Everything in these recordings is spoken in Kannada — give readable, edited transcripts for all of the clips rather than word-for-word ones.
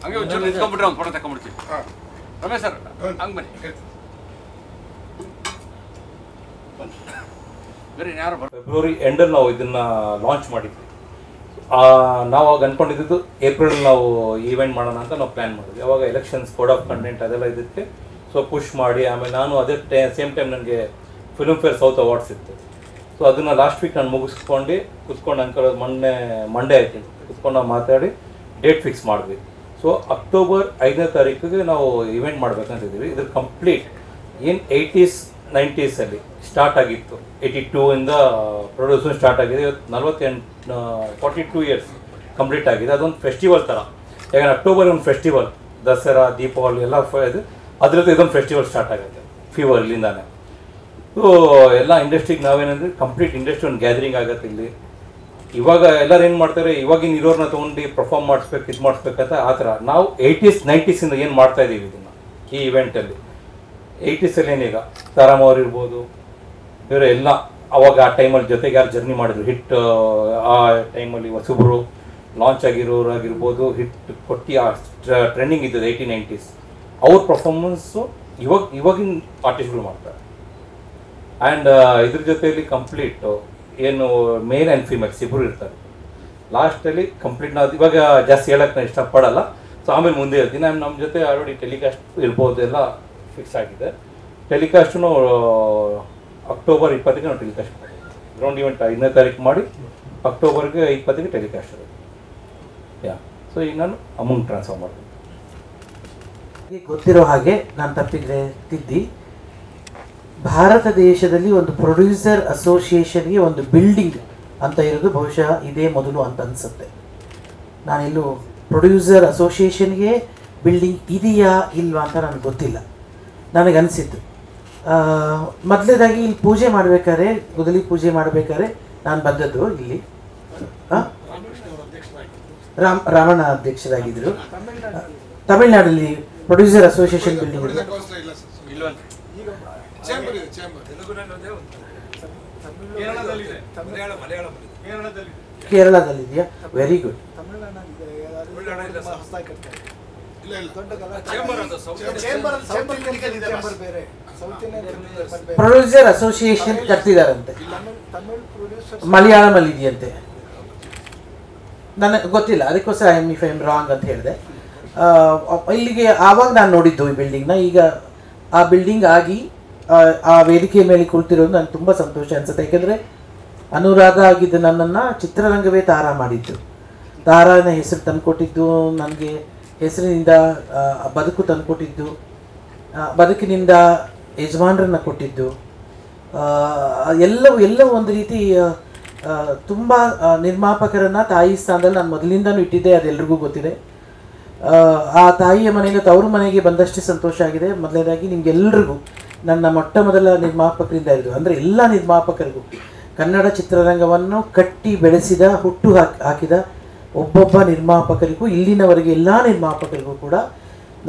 ಹಂಗೆ ಒಂಚೂರು ನಿಂತ್ಕೊಂಡ್ಬಿಟ್ರೆ ಒಂದು ಫೋಟೋ ತಗೊಂಡ್ಬಿಡ್ತೀವಿ. ರಮೇಶ್ ಸರ್ ಹಂಗೆ ಬನ್ನಿ. ಬೇರೆ ಯಾರು ಫೆಬ್ರವರಿ ಎಂಡಲ್ಲಿ ನಾವು ಇದನ್ನ ಲಾಂಚ್ ಮಾಡಿದ್ವಿ. ನಾವು ಆಗ ಅಂದ್ಕೊಂಡಿದ್ದು ಏಪ್ರಿಲ್ ನಾವು ಈವೆಂಟ್ ಮಾಡೋಣ ಅಂತ ನಾವು ಪ್ಲ್ಯಾನ್ ಮಾಡಿದ್ವಿ. ಅವಾಗ ಎಲೆಕ್ಷನ್ಸ್ ಕೋಡ್ ಆಫ್ ಕಂಟೆಂಟ್ ಅದೆಲ್ಲ ಇದಕ್ಕೆ ಸೊ ಪುಷ್ ಮಾಡಿ ಆಮೇಲೆ ನಾನು ಅದೇ ಸೇಮ್ ಟೈಮ್ ನನಗೆ ಫಿಲ್ಮ್ ಫೇರ್ ಸೌತ್ ಅವಾರ್ಡ್ಸ್ ಇತ್ತು. ಸೊ ಅದನ್ನು ಲಾಸ್ಟ್ ವೀಕ್ ನಾನು ಮುಗಿಸ್ಕೊಂಡು ಕುತ್ಕೊಂಡು ಅಂಕಲ್ ಮಂಡೇ ಆಯ್ತು ಕುತ್ಕೊಂಡು ನಾವು ಮಾತಾಡಿ ಡೇಟ್ ಫಿಕ್ಸ್ ಮಾಡಿದ್ವಿ. ಸೊ ಅಕ್ಟೋಬರ್ 5ನೇ ತಾರೀಕಿಗೆ ನಾವು ಇವೆಂಟ್ ಮಾಡ್ಬೇಕಂತಿದ್ದೀವಿ. ಇದ್ರ ಕಂಪ್ಲೀಟ್ ಏನು 80s 90s ಸ್ಟಾರ್ಟ್ ಆಗಿತ್ತು. 82ಇಂದ ಪ್ರೊಡ್ಯೂಸನ್ ಸ್ಟಾರ್ಟ್ ಆಗಿದೆ. ಇವತ್ತು 42 ಇಯರ್ಸ್ ಕಂಪ್ಲೀಟ್ ಆಗಿದೆ. ಅದೊಂದು ಫೆಸ್ಟಿವಲ್ ಥರ. ಯಾಕಂದರೆ ಅಕ್ಟೋಬರ್ ಒಂದು ಫೆಸ್ಟಿವಲ್, ದಸರಾ ದೀಪಾವಳಿ ಎಲ್ಲ ಇದು ಅದರದ್ದು ಇದೊಂದು ಫೆಸ್ಟಿವಲ್ ಸ್ಟಾರ್ಟ್ ಆಗುತ್ತೆ ಫೀವರ್ ಇಲ್ಲಿಂದಾನೆ. ಸೊ ಎಲ್ಲ ಇಂಡಸ್ಟ್ರಿಗೆ ನಾವೇನಂದರೆ ಕಂಪ್ಲೀಟ್ ಇಂಡಸ್ಟ್ರಿ ಒಂದು ಗ್ಯಾದರಿಂಗ್ ಆಗುತ್ತೆ ಇಲ್ಲಿ. ಇವಾಗ ಎಲ್ಲರೂ ಏನು ಮಾಡ್ತಾರೆ, ಇವಾಗಿನ ಇರೋರನ್ನ ತೊಗೊಂಡು ಪರ್ಫಾರ್ಮ್ ಮಾಡಿಸ್ಬೇಕು ಇದು ಮಾಡಿಸ್ಬೇಕಂತ ಆ ಥರ. ನಾವು 80s 90s ಏನು ಮಾಡ್ತಾಯಿದ್ದೀವಿ ಇದನ್ನು ಈ ಇವೆಂಟಲ್ಲಿ. 80s ಏನೀಗ ತಾರಾಮ್ ಅವ್ರು ಇರ್ಬೋದು, ಬೇರೆ ಎಲ್ಲ ಅವಾಗ ಆ ಟೈಮಲ್ಲಿ ಜೊತೆಗೆ ಯಾರು ಜರ್ನಿ ಮಾಡಿದ್ರು ಹಿಟ್, ಆ ಟೈಮಲ್ಲಿ ಹೊಸಬ್ರು ಲಾಂಚ್ ಆಗಿರೋರಾಗಿರ್ಬೋದು, ಹಿಟ್ ಕೊಟ್ಟು ಆ ಟ್ರೆಂಡಿಂಗ್ ಇದ್ದದ್ದು 80s 90s ಅವ್ರ ಪರ್ಫಾರ್ಮೆನ್ಸು ಇವಾಗಿನ ಆರ್ಟಿಸ್ಟ್ಗಳು ಮಾಡ್ತಾರೆ. ಆ್ಯಂಡ್ ಇದ್ರ ಜೊತೆಯಲ್ಲಿ ಕಂಪ್ಲೀಟ್ ಏನು ಮೇಲ್ ಆ್ಯಂಡ್ ಫೀಮೇಲ್ಸ್ ಇಬ್ಬರು ಇರ್ತಾರೆ. ಲಾಸ್ಟಲ್ಲಿ ಕಂಪ್ಲೀಟ್ ನಾವು ಇವಾಗ ಜಾಸ್ತಿ ಹೇಳೋಕ್ಕೆ ನಾನು ಇಷ್ಟಪಡಲ್ಲ. ಸೊ ಆಮೇಲೆ ಮುಂದೆ ಹೇಳ್ತೀನಿ. ನಮ್ಮ ಜೊತೆ ಆಲ್ರೆಡಿ ಟೆಲಿಕಾಸ್ಟ್ ಇರ್ಬೋದು ಎಲ್ಲ ಫಿಕ್ಸ್ ಆಗಿದೆ. ಟೆಲಿಕಾಸ್ಟು ಅಕ್ಟೋಬರ್ 20ಗೆ ನಾವು ಟೆಲಿಕಾಸ್ಟ್ ಮಾಡಿದ್ವಿ. ಗ್ರೌಂಡ್ ಇವೆಂಟ್ 5ನೇ ತಾರೀಕು ಮಾಡಿ ಅಕ್ಟೋಬರ್ಗೆ 20ಗೆ ಟೆಲಿಕಾಸ್ಟ್ ಆಗುತ್ತೆ. ಸೊ ಈಗ ನಾನು ಅಮೌಂಟ್ ಟ್ರಾನ್ಸ್ಫರ್ ಮಾಡ್ತೀನಿ. ಗೊತ್ತಿರೋ ಹಾಗೆ ನಾನು ತಪ್ಪಿದ್ರೆ ತಿದ್ದಿ, ಭಾರತ ದೇಶದಲ್ಲಿ ಒಂದು ಪ್ರೊಡ್ಯೂಸರ್ ಅಸೋಸಿಯೇಷನ್ಗೆ ಒಂದು ಬಿಲ್ಡಿಂಗ್ ಅಂತ ಇರೋದು ಬಹುಶಃ ಇದೇ ಮೊದಲು ಅಂತ ಅನಿಸುತ್ತೆ. ನಾನೆಲ್ಲೂ ಪ್ರೊಡ್ಯೂಸರ್ ಅಸೋಸಿಯೇಷನ್ಗೆ ಬಿಲ್ಡಿಂಗ್ ಇದೆಯಾ ಇಲ್ವಾ ಅಂತ ನನಗೆ ಗೊತ್ತಿಲ್ಲ. ನನಗನ್ಸಿತ್ತು ಮೊದಲೇದಾಗಿ ಇಲ್ಲಿ ಪೂಜೆ ಮಾಡಬೇಕಾದ್ರೆ, ಗುದಲಿ ಪೂಜೆ ಮಾಡಬೇಕಾದ್ರೆ ನಾನು ಬಂದದ್ದು ಇಲ್ಲಿ. ರಾಮಣ್ಣ ಅಧ್ಯಕ್ಷರಾಗಿದ್ದರು. ತಮಿಳ್ನಾಡಲ್ಲಿ ಪ್ರೊಡ್ಯೂಸರ್ ಅಸೋಸಿಯೇಷನ್ ಬಿಲ್ಡಿಂಗ್ ಇದೆ. ಕೇರಳದಲ್ಲಿದೆಯಾ? Very good. ಪ್ರೊಡ್ಯೂಸರ್ ಅಸೋಸಿಯೇಷನ್ ಕಟ್ತಿದಾರಂತೆ, ಮಲಯಾಳಮಲ್ಲಿ ಇದೆಯಂತೆ. ನನಗೆ ಗೊತ್ತಿಲ್ಲ, ಅದಕ್ಕೋಸ್ಕರ ಐ ಎಮ್ ರಾಂಗ್ ಅಂತ ಹೇಳಿದೆ. ಇಲ್ಲಿಗೆ ಆವಾಗ ನಾನು ನೋಡಿದ್ದು ಈ ಬಿಲ್ಡಿಂಗ್ನ. ಈಗ ಆ ಬಿಲ್ಡಿಂಗ್ ಆಗಿ ಆ ವೇದಿಕೆ ಮೇಲೆ ಕುಳಿತಿರೋದು ನನಗೆ ತುಂಬ ಸಂತೋಷ ಅನಿಸುತ್ತೆ. ಯಾಕೆಂದರೆ ಅನುರಾಧ ಆಗಿದ್ದು ನನ್ನನ್ನು ಚಿತ್ರರಂಗವೇ ತಾರಾ ಮಾಡಿದ್ದು. ತಾರಾನ ಹೆಸರು ತಂದುಕೊಟ್ಟಿದ್ದು, ನನಗೆ ಹೆಸರಿನಿಂದ ಬದುಕು ತಂದುಕೊಟ್ಟಿದ್ದು, ಬದುಕಿನಿಂದ ಯಜಮಾನರನ್ನು ಕೊಟ್ಟಿದ್ದು, ಎಲ್ಲವೂ ಒಂದು ರೀತಿ ತುಂಬ ನಿರ್ಮಾಪಕರನ್ನು ತಾಯಿ ಸ್ಥಾನದಲ್ಲಿ ನಾನು ಮೊದಲಿಂದನೂ ಇಟ್ಟಿದ್ದೆ. ಅದೆಲ್ರಿಗೂ ಗೊತ್ತಿದೆ. ಆ ತಾಯಿಯ ಮನೆಯಿಂದ ತವರು ಮನೆಗೆ ಬಂದಷ್ಟೇ ಸಂತೋಷ ಆಗಿದೆ. ಮೊದಲನೇದಾಗಿ ನಿಮಗೆಲ್ಲರಿಗೂ ನನ್ನ ಮೊಟ್ಟ ಮೊದಲ ನಿರ್ಮಾಪಕರಿಂದ ಹಿಡಿದು ಅಂದರೆ ಎಲ್ಲ ನಿರ್ಮಾಪಕರಿಗೂ, ಕನ್ನಡ ಚಿತ್ರರಂಗವನ್ನು ಕಟ್ಟಿ ಬೆಳೆಸಿದ, ಹುಟ್ಟು ಹಾಕಿದ ಒಬ್ಬೊಬ್ಬ ನಿರ್ಮಾಪಕರಿಗೂ, ಇಲ್ಲಿನವರೆಗೆ ಎಲ್ಲ ನಿರ್ಮಾಪಕರಿಗೂ ಕೂಡ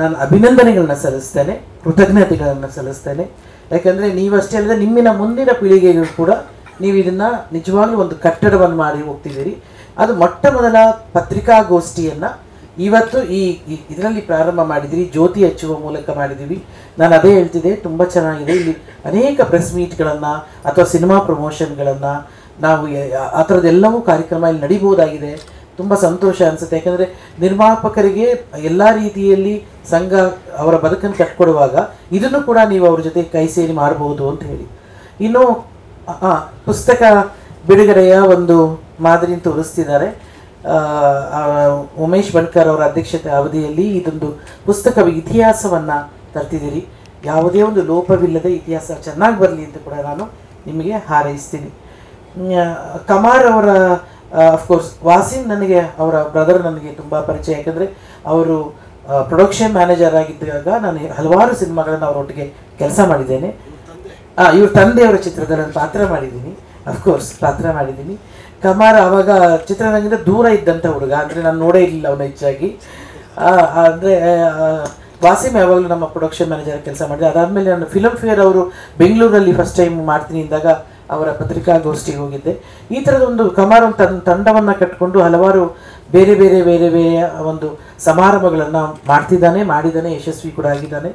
ನಾನು ಅಭಿನಂದನೆಗಳನ್ನ ಸಲ್ಲಿಸ್ತೇನೆ, ಕೃತಜ್ಞತೆಗಳನ್ನು ಸಲ್ಲಿಸ್ತೇನೆ. ಯಾಕೆಂದರೆ ನೀವಷ್ಟೇ ಅಲ್ಲದೆ ನಿಮ್ಮಿನ ಮುಂದಿನ ಪೀಳಿಗೆಗೂ ಕೂಡ ನೀವು ಇದನ್ನು ನಿಜವಾಗ್ಲೂ ಒಂದು ಕಟ್ಟಡವನ್ನು ಮಾಡಿ ಹೋಗ್ತಿದ್ದೀರಿ. ಅದು ಮೊಟ್ಟ ಮೊದಲ ಪತ್ರಿಕಾಗೋಷ್ಠಿಯನ್ನು ಇವತ್ತು ಇದರಲ್ಲಿ ಪ್ರಾರಂಭ ಮಾಡಿದಿರಿ, ಜ್ಯೋತಿ ಹಚ್ಚುವ ಮೂಲಕ ಮಾಡಿದ್ದೀವಿ. ನಾನು ಅದೇ ಹೇಳ್ತಿದ್ದೆ, ತುಂಬ ಚೆನ್ನಾಗಿದೆ. ಇಲ್ಲಿ ಅನೇಕ ಪ್ರೆಸ್ ಮೀಟ್ಗಳನ್ನು ಅಥವಾ ಸಿನಿಮಾ ಪ್ರಮೋಷನ್ಗಳನ್ನು ನಾವು ಆ ಥರದ್ದೆಲ್ಲವೂ ಕಾರ್ಯಕ್ರಮ ಇಲ್ಲಿ ನಡೀಬೋದಾಗಿದೆ. ತುಂಬ ಸಂತೋಷ ಅನಿಸುತ್ತೆ. ಯಾಕೆಂದರೆ ನಿರ್ಮಾಪಕರಿಗೆ ಎಲ್ಲ ರೀತಿಯಲ್ಲಿ ಸಂಘ ಅವರ ಬದುಕನ್ನು ಕಟ್ಕೊಡುವಾಗ ಇದನ್ನು ಕೂಡ ನೀವು ಅವ್ರ ಜೊತೆ ಕೈ ಸೇರಿ ಮಾಡಬಹುದು ಅಂತ ಹೇಳಿ. ಇನ್ನು ಪುಸ್ತಕ ಬಿಡುಗಡೆಯ ಒಂದು ಮಾದರಿಯನ್ನು ತೋರಿಸ್ತಿದ್ದಾರೆ. ಉಮೇಶ್ ಬಣ್ಕರ್ ಅವರ ಅಧ್ಯಕ್ಷತೆ ಅವಧಿಯಲ್ಲಿ ಇದೊಂದು ಪುಸ್ತಕ ಇತಿಹಾಸವನ್ನು ತರ್ತಿದ್ದೀರಿ. ಯಾವುದೇ ಒಂದು ಲೋಪವಿಲ್ಲದೆ ಇತಿಹಾಸ ಚೆನ್ನಾಗಿ ಬರಲಿ ಅಂತ ಕೂಡ ನಾನು ನಿಮಗೆ ಹಾರೈಸ್ತೀನಿ. ಕಮಾರ್ ಅವರ ಅಫ್ಕೋರ್ಸ್ ವಾಸಿಂ ನನಗೆ ಅವರ ಬ್ರದರ್ ನನಗೆ ತುಂಬ ಪರಿಚಯ. ಯಾಕಂದರೆ ಅವರು ಪ್ರೊಡಕ್ಷನ್ ಮ್ಯಾನೇಜರ್ ಆಗಿದ್ದಾಗ ನಾನು ಹಲವಾರು ಸಿನಿಮಾಗಳನ್ನು ಅವರೊಟ್ಟಿಗೆ ಕೆಲಸ ಮಾಡಿದ್ದೇನೆ. ಇವ್ರ ತಂದೆಯವರ ಚಿತ್ರದಲ್ಲಿ ನಾನು ಪಾತ್ರ ಮಾಡಿದ್ದೀನಿ, ಅಫ್ಕೋರ್ಸ್ ಪಾತ್ರ ಮಾಡಿದ್ದೀನಿ. ಕಮಾರ್ ಆವಾಗ ಚಿತ್ರರಂಗದಿಂದ ದೂರ ಇದ್ದಂಥ ಹುಡುಗ, ಅಂದರೆ ನಾನು ನೋಡೇ ಇರಲಿಲ್ಲ ಅವನು ಹೆಚ್ಚಾಗಿ. ಅಂದರೆ ವಾಸಿಮ್ ಯಾವಾಗಲೂ ನಮ್ಮ ಪ್ರೊಡಕ್ಷನ್ ಮ್ಯಾನೇಜರ್ ಕೆಲಸ ಮಾಡಿದೆ. ಅದಾದಮೇಲೆ ನಾನು ಫಿಲಮ್ ಫೇರ್ ಅವರು ಬೆಂಗಳೂರಲ್ಲಿ ಫಸ್ಟ್ ಟೈಮ್ ಮಾಡ್ತೀನಿ ಅಂದಾಗ ಅವರ ಪತ್ರಿಕಾಗೋಷ್ಠಿಗೆ ಹೋಗಿದ್ದೆ. ಈ ಥರದ ಒಂದು ಕಮಾರ್ ಒಂದು ತಂಡವನ್ನು ಕಟ್ಟಿಕೊಂಡು ಹಲವಾರು ಬೇರೆ ಬೇರೆ ಬೇರೆ ಬೇರೆ ಒಂದು ಸಮಾರಂಭಗಳನ್ನು ಮಾಡಿದ್ದಾನೆ, ಯಶಸ್ವಿ ಕೂಡ ಆಗಿದ್ದಾನೆ.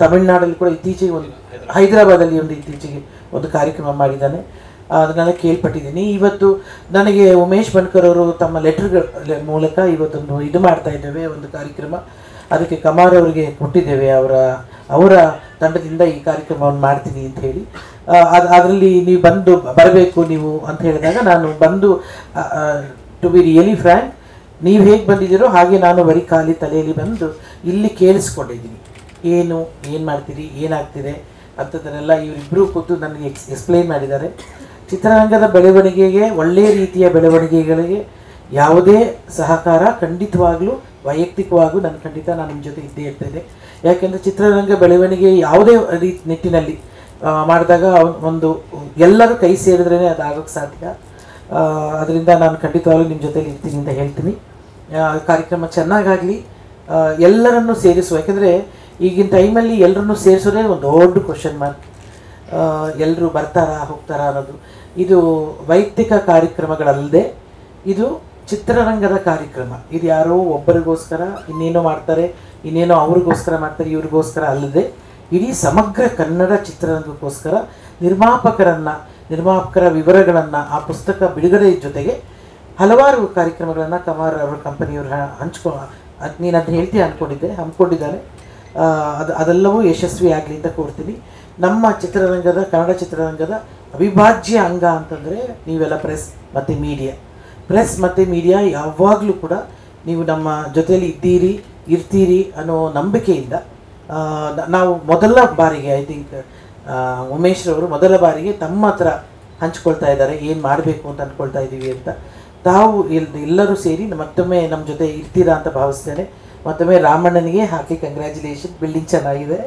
ತಮಿಳುನಾಡಲ್ಲಿ ಕೂಡ ಇತ್ತೀಚೆಗೆ ಒಂದು ಹೈದರಾಬಾದಲ್ಲಿ ಇತ್ತೀಚೆಗೆ ಒಂದು ಕಾರ್ಯಕ್ರಮ ಮಾಡಿದ್ದಾನೆ, ಅದನ್ನೆಲ್ಲ ಕೇಳ್ಪಟ್ಟಿದ್ದೀನಿ. ಇವತ್ತು ನನಗೆ ಉಮೇಶ್ ಬನ್ಕರ್ ಅವರು ತಮ್ಮ ಲೆಟರ್ಗಳ ಮೂಲಕ ಇವತ್ತೊಂದು ಇದು ಮಾಡ್ತಾ ಇದ್ದೇವೆ, ಒಂದು ಕಾರ್ಯಕ್ರಮ. ಅದಕ್ಕೆ ಕಮಾರ್ ಅವರಿಗೆ ಕೊಟ್ಟಿದ್ದೇವೆ, ಅವರ ತಂಡದಿಂದ ಈ ಕಾರ್ಯಕ್ರಮವನ್ನು ಮಾಡ್ತೀನಿ ಅಂತ ಹೇಳಿ. ಅದರಲ್ಲಿ ನೀವು ಬರಬೇಕು ನೀವು ಅಂತ ಹೇಳಿದಾಗ ನಾನು ಬಂದು, ಟು ಬಿ ರಿಯಲಿ ಫ್ರ್ಯಾಂಕ್, ನೀವು ಹೇಗೆ ಬಂದಿದ್ದೀರೋ ಹಾಗೆ ನಾನು ಬರೀ ಖಾಲಿ ತಲೆಯಲ್ಲಿ ಬಂದು ಇಲ್ಲಿ ಕೇಳಿಸ್ಕೊಂಡಿದ್ದೀನಿ. ಏನು ಮಾಡ್ತೀರಿ, ಏನಾಗ್ತಿದೆ ಅಂಥದ್ದನ್ನೆಲ್ಲ ಇವರಿಬ್ಬರು ಕೂತು ನನಗೆ ಎಕ್ಸ್ಪ್ಲೈನ್ ಮಾಡಿದ್ದಾರೆ. ಚಿತ್ರರಂಗದ ಬೆಳವಣಿಗೆಗೆ, ಒಳ್ಳೆಯ ರೀತಿಯ ಬೆಳವಣಿಗೆಗಳಿಗೆ ಯಾವುದೇ ಸಹಕಾರ ಖಂಡಿತವಾಗ್ಲೂ ವೈಯಕ್ತಿಕವಾಗೂ ನಾನು ನಿಮ್ಮ ಜೊತೆ ಇದ್ದೇ ಇರ್ತೇನೆ. ಯಾಕೆಂದರೆ ಚಿತ್ರರಂಗ ಬೆಳವಣಿಗೆ ಯಾವುದೇ ನಿಟ್ಟಿನಲ್ಲಿ ಮಾಡಿದಾಗ ಒಂದು ಎಲ್ಲರೂ ಕೈ ಸೇರಿದ್ರೇ ಅದಾಗೋಕ್ಕೆ ಸಾಧ್ಯ. ಅದರಿಂದ ನಾನು ಖಂಡಿತವಾಗ್ಲೂ ನಿಮ್ಮ ಜೊತೆಲಿ ಇರ್ತೀನಿ ಅಂತ ಹೇಳ್ತೀನಿ. ಕಾರ್ಯಕ್ರಮ ಚೆನ್ನಾಗಾಗಲಿ, ಎಲ್ಲರನ್ನೂ ಸೇರಿಸುವ. ಯಾಕೆಂದರೆ ಈಗಿನ ಟೈಮಲ್ಲಿ ಎಲ್ಲರನ್ನೂ ಸೇರಿಸೋದೇ ಒಂದು ದೊಡ್ಡ ಕ್ವಶನ್ ಮಾರ್ಕ್. ಎಲ್ಲರೂ ಬರ್ತಾರಾ ಹೋಗ್ತಾರಾ ಅನ್ನೋದು. ಇದು ವೈಯಕ್ತಿಕ ಕಾರ್ಯಕ್ರಮಗಳಲ್ಲದೆ ಇದು ಚಿತ್ರರಂಗದ ಕಾರ್ಯಕ್ರಮ. ಇದು ಯಾರೋ ಒಬ್ಬರಿಗೋಸ್ಕರ ಇನ್ನೇನೋ ಮಾಡ್ತಾರೆ, ಇನ್ನೇನೋ ಅವ್ರಿಗೋಸ್ಕರ ಮಾಡ್ತಾರೆ, ಇವ್ರಿಗೋಸ್ಕರ ಅಲ್ಲದೆ ಇಡೀ ಸಮಗ್ರ ಕನ್ನಡ ಚಿತ್ರರಂಗಕ್ಕೋಸ್ಕರ ನಿರ್ಮಾಪಕರ ವಿವರಗಳನ್ನು, ಆ ಪುಸ್ತಕ ಬಿಡುಗಡೆ ಜೊತೆಗೆ ಹಲವಾರು ಕಾರ್ಯಕ್ರಮಗಳನ್ನು ಕಮಾರ್ ಅವರ ಕಂಪನಿಯವರು ನೀನು ಅದನ್ನ ಹೇಳ್ತೀಯ ಹಮ್ಮಿಕೊಂಡಿದ್ದಾರೆ. ಅದೆಲ್ಲವೂ ಯಶಸ್ವಿ ಆಗಲಿ ಅಂತ ಕೋರ್ತೀನಿ. ನಮ್ಮ ಕನ್ನಡ ಚಿತ್ರರಂಗದ ಅವಿಭಾಜ್ಯ ಅಂಗ ಅಂತಂದರೆ ನೀವೆಲ್ಲ ಪ್ರೆಸ್ ಮತ್ತು ಮೀಡಿಯಾ ಯಾವಾಗಲೂ ಕೂಡ ನೀವು ನಮ್ಮ ಜೊತೆಯಲ್ಲಿ ಇರ್ತೀರಿ ಅನ್ನೋ ನಂಬಿಕೆಯಿಂದ ನಾವು ಮೊದಲ ಬಾರಿಗೆ ಐ ಥಿಂಕ್ ಉಮೇಶ್ರವರು ಮೊದಲ ಬಾರಿಗೆ ತಮ್ಮ ಹತ್ರ ಹಂಚ್ಕೊಳ್ತಾ ಇದ್ದಾರೆ, ಏನು ಮಾಡಬೇಕು ಅಂತ ಅಂದ್ಕೊಳ್ತಾ ಇದ್ದೀವಿ ಅಂತ. ತಾವು ಎಲ್ಲರೂ ಸೇರಿ ಮತ್ತೊಮ್ಮೆ ನಮ್ಮ ಜೊತೆ ಇರ್ತೀರಾ ಅಂತ ಭಾವಿಸ್ತೇನೆ. ಮತ್ತೊಮ್ಮೆ ರಾಮಣ್ಣನಿಗೆ ಹಾಕಿ ಕಂಗ್ರ್ಯಾಚುಲೇಷನ್, ಬಿಲ್ಡಿಂಗ್ ಚೆನ್ನಾಗಿದೆ,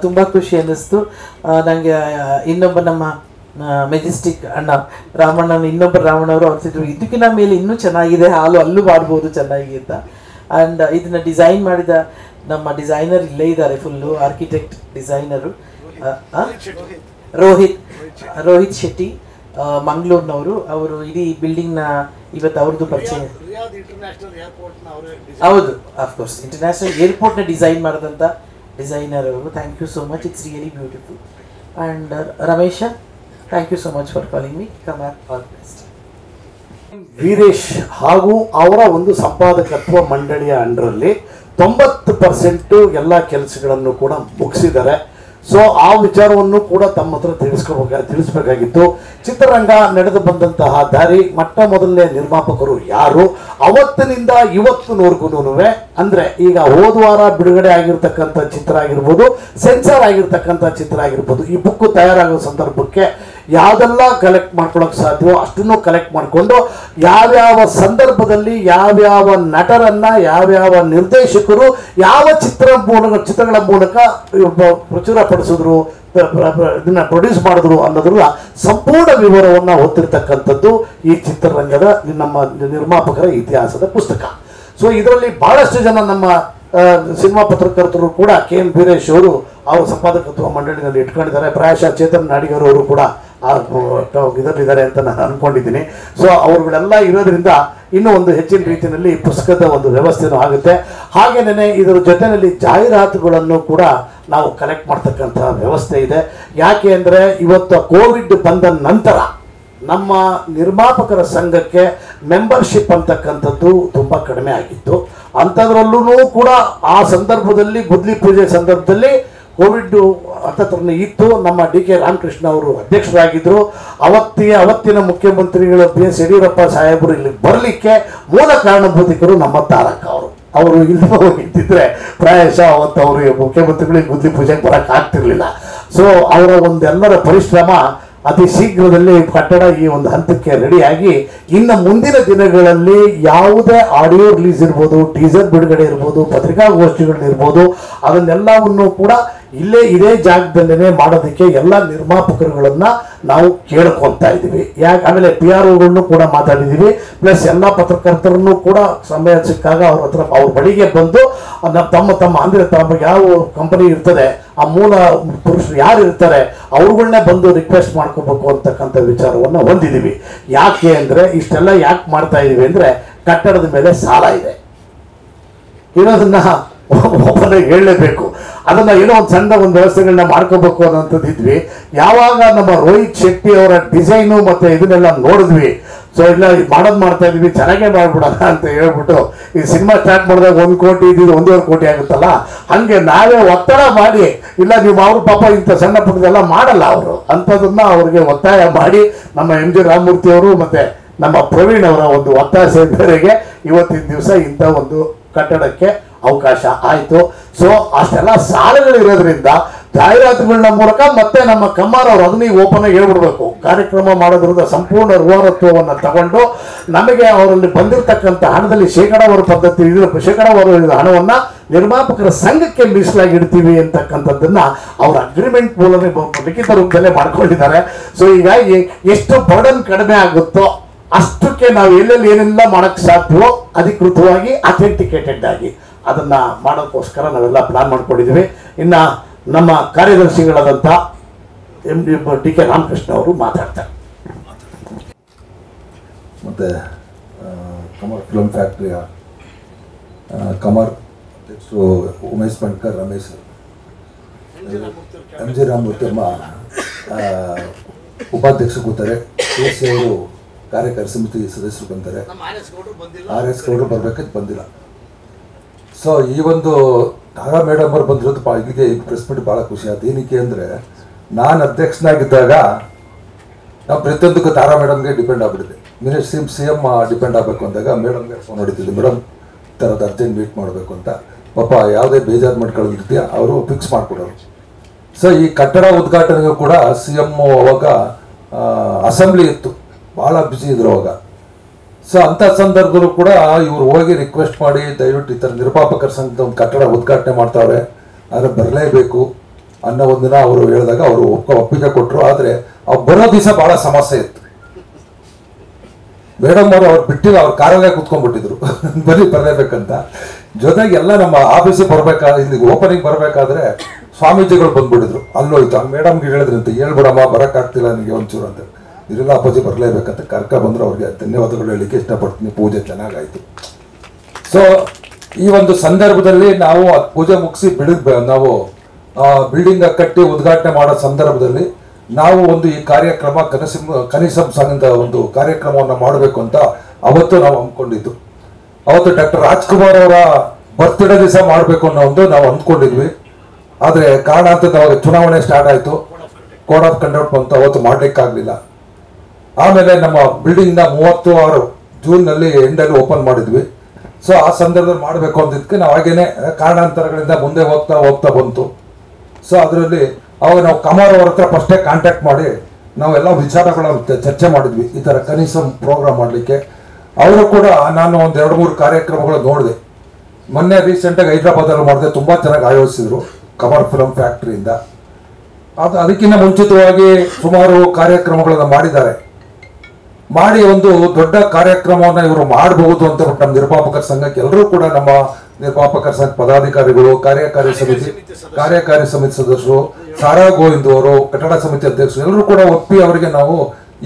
ತುಂಬ ಖುಷಿ ಅನ್ನಿಸ್ತು ನನಗೆ. ಇನ್ನೊಬ್ಬ ನಮ್ಮ ಮೆಜೆಸ್ಟಿಕ್ ಅಣ್ಣ ಇನ್ನೊಬ್ಬರು ರಾಮಣ್ಣವರು ಅವ್ರಿಸಿದ್ರು, ಇದಕ್ಕಿಂತ ಮೇಲೆ ಇನ್ನೂ ಚೆನ್ನಾಗಿದೆ, ಹಾಲು ಅಲ್ಲೂ ಮಾಡ್ಬೋದು ಚೆನ್ನಾಗಿ ಅಂತ. ಆ್ಯಂಡ್ ಇದನ್ನು ಡಿಸೈನ್ ಮಾಡಿದ ನಮ್ಮ ಡಿಸೈನರ್ ಇಲ್ಲೇ ಇದ್ದಾರೆ, full architect designer Rohit Shetty ಮಂಗಳೂರಿನವರು. ಅವರು ಇಡೀ ಬಿಲ್ಡಿಂಗ್ನ ಇವತ್ತು ಅವ್ರದ್ದು ಪರಿಚಯ. ಹೌದು, ಅಫ್ಕೋರ್ಸ್ ಇಂಟರ್ನ್ಯಾಷನಲ್ ಏರ್ಪೋರ್ಟ್ನ ಡಿಸೈನ್ ಮಾಡಿದಂಥ ಡಿಸೈನರ್ ಅವರು. Thank you so much, it's really beautiful. And Ramesh, thank you so much for calling me. Come all best. Veeresh ಹಾಗೂ ಅವರ ಒಂದು ಸಂಪಾದಕತ್ವ ಮಂಡಳಿಯ ಅಂಡರಲ್ಲಿ 90% ಎಲ್ಲ ಕೆಲಸಗಳನ್ನು ಕೂಡ ಮುಗಿಸಿದ್ದಾರೆ. ಸೊ ಆ ವಿಚಾರವನ್ನು ಕೂಡ ತಮ್ಮ ಹತ್ರ ತಿಳಿಸ್ಬೇಕಾಗಿತ್ತು. ಚಿತ್ರರಂಗ ನಡೆದು ಬಂದಂತಹ ದಾರಿ, ಮೊದಲನೇ ನಿರ್ಮಾಪಕರು ಯಾರು, ಅವತ್ತಿನಿಂದ ಇವತ್ತಿನವರೆಗೂ ಅಂದರೆ ಈಗ ಹೋದ್ವಾರ ಬಿಡುಗಡೆ ಆಗಿರ್ತಕ್ಕಂಥ ಚಿತ್ರ ಆಗಿರ್ಬೋದು, ಸೆನ್ಸಾರ್ ಆಗಿರ್ತಕ್ಕಂಥ ಚಿತ್ರ ಆಗಿರ್ಬೋದು, ಈ ಬುಕ್ಕು ತಯಾರಾಗೋ ಸಂದರ್ಭಕ್ಕೆ ಯಾವುದೆಲ್ಲ ಕಲೆಕ್ಟ್ ಮಾಡ್ಕೊಳ್ಳೋಕೆ ಸಾಧ್ಯವೋ ಅಷ್ಟನ್ನು ಕಲೆಕ್ಟ್ ಮಾಡಿಕೊಂಡು ಯಾವ್ಯಾವ ಸಂದರ್ಭದಲ್ಲಿ ಯಾವ್ಯಾವ ನಟರನ್ನ ಯಾವ್ಯಾವ ನಿರ್ದೇಶಕರು ಯಾವ ಚಿತ್ರಗಳ ಮೂಲಕ ಪ್ರಚುರಪಡಿಸಿದ್ರು, ಇದನ್ನ ಪ್ರೊಡ್ಯೂಸ್ ಮಾಡಿದ್ರು ಅನ್ನೋದ್ರ ಸಂಪೂರ್ಣ ವಿವರವನ್ನು ಹೊತ್ತಿರ್ತಕ್ಕಂಥದ್ದು ಈ ಚಿತ್ರರಂಗದ ನಮ್ಮ ನಿರ್ಮಾಪಕರ ಇತಿಹಾಸದ ಪುಸ್ತಕ. ಸೊ ಇದರಲ್ಲಿ ಬಹಳಷ್ಟು ಜನ ನಮ್ಮ ಸಿನಿಮಾ ಪತ್ರಕರ್ತರು ಕೂಡ KM ವೀರೇಶ್ ಅವರು ಅವರ ಸಂಪಾದಕತ್ವ ಮಂಡಳಿನಲ್ಲಿ ಇಟ್ಕೊಂಡಿದ್ದಾರೆ. ಪ್ರಾಯಶಃ ಚೇತನ್ ನಾಡಿಗರ್ ಅವರು ಕೂಡ ಇದರಲ್ಲಿದ್ದಾರೆ ಅಂತ ನಾನು ಅನ್ಕೊಂಡಿದ್ದೀನಿ. ಸೊ ಅವರುಗಳೆಲ್ಲ ಇರೋದ್ರಿಂದ ಇನ್ನೂ ಒಂದು ಹೆಚ್ಚಿನ ರೀತಿಯಲ್ಲಿ ಪುಸ್ತಕದ ಒಂದು ವ್ಯವಸ್ಥೆನೂ ಆಗುತ್ತೆ. ಹಾಗೇನೇ ಇದರ ಜೊತೆಯಲ್ಲಿ ಜಾಹೀರಾತುಗಳನ್ನು ಕೂಡ ನಾವು ಕಲೆಕ್ಟ್ ಮಾಡ್ತಕ್ಕಂಥ ವ್ಯವಸ್ಥೆ ಇದೆ. ಯಾಕೆ ಅಂದರೆ ಇವತ್ತು ಕೋವಿಡ್ ಬಂದ ನಂತರ ನಮ್ಮ ನಿರ್ಮಾಪಕರ ಸಂಘಕ್ಕೆ ಮೆಂಬರ್ಶಿಪ್ ಅಂತಕ್ಕಂಥದ್ದು ತುಂಬ ಕಡಿಮೆ ಆಗಿತ್ತು. ಅಂಥದ್ರಲ್ಲೂ ಕೂಡ ಆ ಸಂದರ್ಭದಲ್ಲಿ ಗುದ್ಲಿ ಪೂಜೆ ಸಂದರ್ಭದಲ್ಲಿ ಕೋವಿಡ್ ಹತ್ತತ್ರನೇ ಇತ್ತು. ನಮ್ಮ DK ರಾಮಕೃಷ್ಣ ಅವರು ಅಧ್ಯಕ್ಷರಾಗಿದ್ದರು. ಅವತ್ತಿನ ಮುಖ್ಯಮಂತ್ರಿಗಳು BS ಯಡಿಯೂರಪ್ಪ ಸಾಹೇಬರು ಇಲ್ಲಿ ಬರಲಿಕ್ಕೆ ಮೂಲ ಕಾರಣಭೂತಿಕರು ನಮ್ಮ ತಾರಕ ಅವರು ಇಲ್ಲಿ ಹೋಗಿದ್ದಿದ್ರೆ ಪ್ರಾಯಶಃ ಅವತ್ತು ಅವರು ಮುಖ್ಯಮಂತ್ರಿಗಳಿಗೆ ಗುದ್ಲಿ ಪೂಜೆಗೆ ಬರೋಕ್ಕೆ ಆಗ್ತಿರ್ಲಿಲ್ಲ. ಸೊ ಅವರ ಒಂದೆಲ್ಲರ ಪರಿಶ್ರಮ ಅತಿ ಶೀಘ್ರದಲ್ಲಿ ಕಟ್ಟಡ ಈ ಒಂದು ಹಂತಕ್ಕೆ ರೆಡಿಯಾಗಿ ಇನ್ನು ಮುಂದಿನ ದಿನಗಳಲ್ಲಿ ಯಾವುದೇ ಆಡಿಯೋ ರಿಲೀಸ್ ಇರ್ಬೋದು, ಟೀಸರ್ ಬಿಡುಗಡೆ ಇರ್ಬೋದು, ಪತ್ರಿಕಾಗೋಷ್ಠಿಗಳಿರ್ಬೋದು, ಅದನ್ನೆಲ್ಲವನ್ನು ಕೂಡ ಇದೇ ಜಾಗದಲ್ಲೇ ಮಾಡೋದಕ್ಕೆ ಎಲ್ಲ ನಿರ್ಮಾಪಕರುಗಳನ್ನ ನಾವು ಕೇಳ್ಕೊತಾ ಇದ್ದೀವಿ. ಯಾಕೆ ಆಮೇಲೆ PROಗಳನ್ನು ಕೂಡ ಮಾತಾಡಿದ್ದೀವಿ. ಪ್ಲಸ್ ಎಲ್ಲ ಪತ್ರಕರ್ತರನ್ನು ಕೂಡ ಸಮಯ ಸಿಕ್ಕಾಗ ಅವ್ರ ಬಳಿಗೆ ಬಂದು ತಮ್ಮ ಅಂದ್ರೆ ತಮಗೆ ಯಾವ ಕಂಪನಿ ಇರ್ತದೆ, ಆ ಮೂಲ ಪುರುಷರು ಯಾರು ಇರ್ತಾರೆ ಅವ್ರುಗಳನ್ನೇ ಬಂದು ರಿಕ್ವೆಸ್ಟ್ ಮಾಡ್ಕೋಬೇಕು ಅಂತಕ್ಕಂಥ ವಿಚಾರವನ್ನು ಹೊಂದಿದ್ದೀವಿ. ಯಾಕೆ ಅಂದರೆ ಇಷ್ಟೆಲ್ಲ ಯಾಕೆ ಮಾಡ್ತಾ ಇದ್ದೀವಿ ಅಂದರೆ ಕಟ್ಟಡದ ಮೇಲೆ ಸಾಲ ಇದೆ, ಇರೋದನ್ನ ಒಬ್ಬನಿಗೆ ಹೇಳಲೇಬೇಕು. ಅದನ್ನ ಏನೋ ಒಂದು ಸಣ್ಣ ಒಂದು ವ್ಯವಸ್ಥೆಗಳನ್ನ ಮಾಡ್ಕೋಬೇಕು ಅನ್ನೋಂಥದ್ದು ಇದ್ವಿ. ಯಾವಾಗ ನಮ್ಮ ರೋಹಿತ್ ಶೆಟ್ಟಿ ಅವರ ಡಿಸೈನು ಮತ್ತೆ ಇದನ್ನೆಲ್ಲ ನೋಡಿದ್ವಿ, ಸೊ ಇಲ್ಲ ಮಾಡೋದು ಮಾಡ್ತಾ ಇದ್ವಿ, ಚೆನ್ನಾಗೇ ಮಾಡ್ಬಿಡೋಣ ಅಂತ ಹೇಳ್ಬಿಟ್ಟು ಈ ಸಿನಿಮಾ ಸ್ಟಾರ್ಟ್ ಮಾಡಿದಾಗ 1 ಕೋಟಿ ಇದ್ದಿದ್ದು 1.5 ಕೋಟಿ ಆಗುತ್ತಲ್ಲ, ಹಂಗೆ ನಾವೇ ಒತ್ತಡ ಮಾಡಿ ಇಲ್ಲ ನೀವು ಅವರು ಪಾಪ ಇಂಥ ಸಣ್ಣ ಪುಟ್ಟದೆಲ್ಲ ಮಾಡಲ್ಲ ಅವರು ಅಂಥದನ್ನ ಅವ್ರಿಗೆ ಒತ್ತಾಯ ಮಾಡಿ ನಮ್ಮ MG ರಾಮಮೂರ್ತಿ ಅವರು ಮತ್ತೆ ನಮ್ಮ ಪ್ರವೀಣ್ ಅವರ ಒಂದು ಒತ್ತಾಸೆ ಮೇರೆಗೆ ಇವತ್ತಿನ ದಿವಸ ಇಂಥ ಒಂದು ಕಟ್ಟಡಕ್ಕೆ ಅವಕಾಶ ಆಯಿತು. ಸೊ ಅಷ್ಟೆಲ್ಲ ಸಾಲಗಳಿರೋದ್ರಿಂದ ಜಾಹೀರಾತುಗಳ ಮೂಲಕ ಮತ್ತೆ ನಮ್ಮ ಕಮ್ಮಾರ್ ಅವರು ಅದನ್ನ ಓಪನ್ ಆಗಿ ಹೇಳ್ಬಿಡ್ಬೇಕು, ಕಾರ್ಯಕ್ರಮ ಮಾಡೋದ್ರಿಂದ ಸಂಪೂರ್ಣ ಋವಾರತ್ವವನ್ನು ತಗೊಂಡು ನಮಗೆ ಅವರಲ್ಲಿ ಬಂದಿರತಕ್ಕಂಥ ಹಣದಲ್ಲಿ ಶೇಕಡಾವಾರು ಪದ್ಧತಿ ಶೇಕಡಾವಾರು ಹಣವನ್ನು ನಿರ್ಮಾಪಕರ ಸಂಘಕ್ಕೆ ಮೀಸಲಾಗಿ ಇಡ್ತೀವಿ ಅಂತಕ್ಕಂಥದ್ದನ್ನ ಅವರ ಅಗ್ರಿಮೆಂಟ್ ಮೂಲಕ ಲಿಖಿತ ರೂಪದಲ್ಲೇ ಮಾಡ್ಕೊಂಡಿದ್ದಾರೆ. ಸೊ ಹೀಗಾಗಿ ಎಷ್ಟು ಬರ್ಡನ್ ಕಡಿಮೆ ಆಗುತ್ತೋ ಅಷ್ಟಕ್ಕೆ ನಾವು ಎಲ್ಲೆಲ್ಲಿ ಏನೆಲ್ಲ ಮಾಡೋಕ್ಕೆ ಸಾಧ್ಯವೋ ಅಧಿಕೃತವಾಗಿ ಅಥೆಂಟಿಕೇಟೆಡ್ ಆಗಿ ಅದನ್ನ ಮಾಡೋಕ್ಕೋಸ್ಕರ ನಾವೆಲ್ಲ ಪ್ಲಾನ್ ಮಾಡ್ಕೊಂಡಿದ್ದೀವಿ. ಇನ್ನು ನಮ್ಮ ಕಾರ್ಯದರ್ಶಿಗಳಾದಂಥ MD DK ರಾಮಕೃಷ್ಣ ಅವರು ಮಾತಾಡ್ತಾರೆ. ಮತ್ತು ಕಮರ್ ಫಿಲ್ಮ್ ಫ್ಯಾಕ್ಟ್ರಿಯ ಕಮರ್ ಅಧ್ಯಕ್ಷರು ಉಮೇಶ್ ಪಂಡ್ಕರ್, ರಮೇಶ್, MG ರಾಮಮೂರ್ತಿ ಉಪಾಧ್ಯಕ್ಷರು ಕೂತಾರೆ, KC ಅವರು ಕಾರ್ಯಕಾರಿ ಸಮಿತಿ ಸದಸ್ಯರು ಬಂದರೆ, RS ಗೌಡರು ಬರಬೇಕಂತ ಬಂದಿಲ್ಲ. ಸೊ ಈ ಒಂದು ತಾರಾ ಮೇಡಮ್ ಅವ್ರು ಬಂದಿರೋದು ಇಲ್ಲಿಗೆ ಪ್ರೆಸ್ ಮೀಟ್ ಭಾಳ ಖುಷಿ ಆಯ್ತು. ಏನಕ್ಕೆ ಅಂದರೆ ನಾನು ಅಧ್ಯಕ್ಷನಾಗಿದ್ದಾಗ ನಾವು ಪ್ರತಿಯೊಂದಕ್ಕೂ ತಾರಾ ಮೇಡಮ್ಗೆ ಡಿಪೆಂಡ್ ಆಗಿಬಿಟ್ಟಿದೆ. CM ಡಿಪೆಂಡ್ ಆಗಬೇಕು ಅಂದಾಗ ಮೇಡಮ್ಗೆ ಫೋನ್ ಹೊಡಿತಿದ್ದೆ, ಮೇಡಮ್ ಈ ಥರದ್ದು ಅರ್ಜೆಂಟ್ ಮೀಟ್ ಮಾಡಬೇಕು ಅಂತ. ಪಾಪ ಯಾವುದೇ ಬೇಜಾರು ಮಾಡ್ಕೊಳ್ಳೋದಿರ್ತೀಯ ಅವರು ಫಿಕ್ಸ್ ಮಾಡಿಕೊಡೋರು. ಸೊ ಈ ಕಟ್ಟಡ ಉದ್ಘಾಟನೆಗೂ ಕೂಡ CM ಅವಾಗ ಅಸೆಂಬ್ಲಿ ಇತ್ತು, ಭಾಳ ಬ್ಯುಸಿ ಇದ್ರು ಅವಾಗ. ಸೊ ಅಂಥ ಸಂದರ್ಭದಲ್ಲೂ ಕೂಡ ಇವ್ರು ಹೋಗಿ ರಿಕ್ವೆಸ್ಟ್ ಮಾಡಿ ದಯವಿಟ್ಟು ಈ ಥರ ನಿರ್ಮಾಪಕರ ಸಂಘದ ಒಂದು ಕಟ್ಟಡ ಉದ್ಘಾಟನೆ ಮಾಡ್ತಾವ್ರೆ, ಆದರೆ ಬರಲೇಬೇಕು ಅನ್ನೋ ಒಂದಿನ ಅವರು ಹೇಳಿದಾಗ ಅವರು ಒಪ್ಪಿಗೆ ಕೊಟ್ಟರು. ಆದರೆ ಅವ್ರು ಬರೋ ದಿವಸ ಭಾಳ ಸಮಸ್ಯೆ ಇತ್ತು. ಮೇಡಮ್ ಅವರು ಬಿಟ್ಟಿಲ್ಲ, ಅವ್ರ ಕಾರಲ್ಲೇ ಕುತ್ಕೊಂಡ್ಬಿಟ್ಟಿದ್ರು ಬರಲೇಬೇಕಂತ. ಜೊತೆಗೆ ಎಲ್ಲ ನಮ್ಮ ಆಫೀಸಿಗೆ ಬರಬೇಕಾದ್ರೆ ಇಲ್ಲಿಗೆ ಓಪನಿಂಗ್ ಬರಬೇಕಾದ್ರೆ ಸ್ವಾಮೀಜಿಗಳು ಬಂದ್ಬಿಟ್ಟಿದ್ರು. ಅಲ್ಲೋಯ್ತು ಮೇಡಮ್ಗೆ ಹೇಳಿದ್ರಂತೆ, ಹೇಳ್ಬಿಡಮ್ಮ ಬರೋಕ್ಕಾಗ್ತಿಲ್ಲ ನನಗೆ ಒಂಚೂರು ಅಂತ. ಇದೆಲ್ಲ ಅಪ್ಪಾಜಿ ಬರಲೇಬೇಕಂತ ಕರ್ಕ ಬಂದರು. ಅವ್ರಿಗೆ ಧನ್ಯವಾದಗಳು ಹೇಳಲಿಕ್ಕೆ ಇಷ್ಟಪಡ್ತೀನಿ. ಪೂಜೆ ಚೆನ್ನಾಗಾಯಿತು. ಸೊ ಈ ಒಂದು ಸಂದರ್ಭದಲ್ಲಿ ನಾವು ಪೂಜೆ ಮುಗಿಸಿ ನಾವು ಬಿಲ್ಡಿಂಗ್ ಕಟ್ಟಿ ಉದ್ಘಾಟನೆ ಮಾಡೋ ಸಂದರ್ಭದಲ್ಲಿ ನಾವು ಒಂದು ಈ ಕಾರ್ಯಕ್ರಮ ಕನಿಸಂ ಸಂಘದ ಒಂದು ಕಾರ್ಯಕ್ರಮವನ್ನು ಮಾಡಬೇಕು ಅಂತ ಅವತ್ತು ನಾವು ಅಂದ್ಕೊಂಡಿದ್ದು. ಅವತ್ತು ಡಾಕ್ಟರ್ ರಾಜ್ಕುಮಾರ್ ಅವರ ಬರ್ತ್ಡೇ ದಿವಸ ಮಾಡಬೇಕು ಅನ್ನೋ ಒಂದು ನಾವು ಅಂದ್ಕೊಂಡಿದ್ವಿ. ಆದರೆ ಕಾರಣಾಂತರದ ಅವಾಗ ಚುನಾವಣೆ ಸ್ಟಾರ್ಟ್ ಆಯಿತು, ಕೋಡ್ ಆಫ್ ಕಂಡಕ್ಟ್ ಬಂತು, ಅವತ್ತು ಮಾಡಲಿಕ್ಕಾಗಲಿಲ್ಲ. ಆಮೇಲೆ ನಮ್ಮ ಬಿಲ್ಡಿಂಗ್ನ 36 ಜೂನ್ನಲ್ಲಿ ಎಂಡಲ್ಲಿ ಓಪನ್ ಮಾಡಿದ್ವಿ. ಸೊ ಆ ಸಂದರ್ಭದಲ್ಲಿ ಮಾಡಬೇಕು ಅಂದಿದ್ದಕ್ಕೆ ನಾವು ಹಾಗೇನೆ ಕಾರಣಾಂತರಗಳಿಂದ ಮುಂದೆ ಹೋಗ್ತಾ ಬಂತು. ಸೊ ಅದರಲ್ಲಿ ಅವಾಗ ನಾವು ಕಮಾರ್ ಅವ್ರ ಹತ್ರ ಫಸ್ಟೇ ಕಾಂಟ್ಯಾಕ್ಟ್ ಮಾಡಿ ನಾವೆಲ್ಲ ವಿಚಾರಗಳನ್ನು ಚರ್ಚೆ ಮಾಡಿದ್ವಿ, ಈ ಥರ ಕನಿಸಂ ಪ್ರೋಗ್ರಾಮ್ ಮಾಡಲಿಕ್ಕೆ. ಅವರು ಕೂಡ ನಾನು ಒಂದು 2-3 ಕಾರ್ಯಕ್ರಮಗಳು ನೋಡಿದೆ. ಮೊನ್ನೆ ರೀಸೆಂಟಾಗಿ ಹೈದ್ರಾಬಾದಲ್ಲಿ ಮಾಡಿದೆ, ತುಂಬ ಚೆನ್ನಾಗಿ ಆಯೋಜಿಸಿದ್ರು ಕಮರ್ ಫಿಲ್ಮ್ ಫ್ಯಾಕ್ಟ್ರಿಯಿಂದ. ಅದಕ್ಕಿಂತ ಮುಂಚಿತವಾಗಿ ಸುಮಾರು ಕಾರ್ಯಕ್ರಮಗಳನ್ನು ಮಾಡಿದ್ದಾರೆ. ಮಾಡಿ ಒಂದು ದೊಡ್ಡ ಕಾರ್ಯಕ್ರಮವನ್ನು ಇವರು ಮಾಡಬಹುದು ಅಂತ ನಮ್ಮ ನಿರ್ಮಾಪಕರ ಸಂಘಕ್ಕೆ ಎಲ್ಲರೂ ಕೂಡ ನಮ್ಮ ನಿರ್ಮಾಪಕರ ಸಂಘ ಪದಾಧಿಕಾರಿಗಳು, ಕಾರ್ಯಕಾರಿ ಸಮಿತಿ ಸದಸ್ಯರು, ಸಾರಾ ಗೋವಿಂದ್ ಅವರು, ಕಟ್ಟಡ ಸಮಿತಿ ಅಧ್ಯಕ್ಷರು ಎಲ್ಲರೂ ಕೂಡ ಒಪ್ಪಿ ಅವರಿಗೆ ನಾವು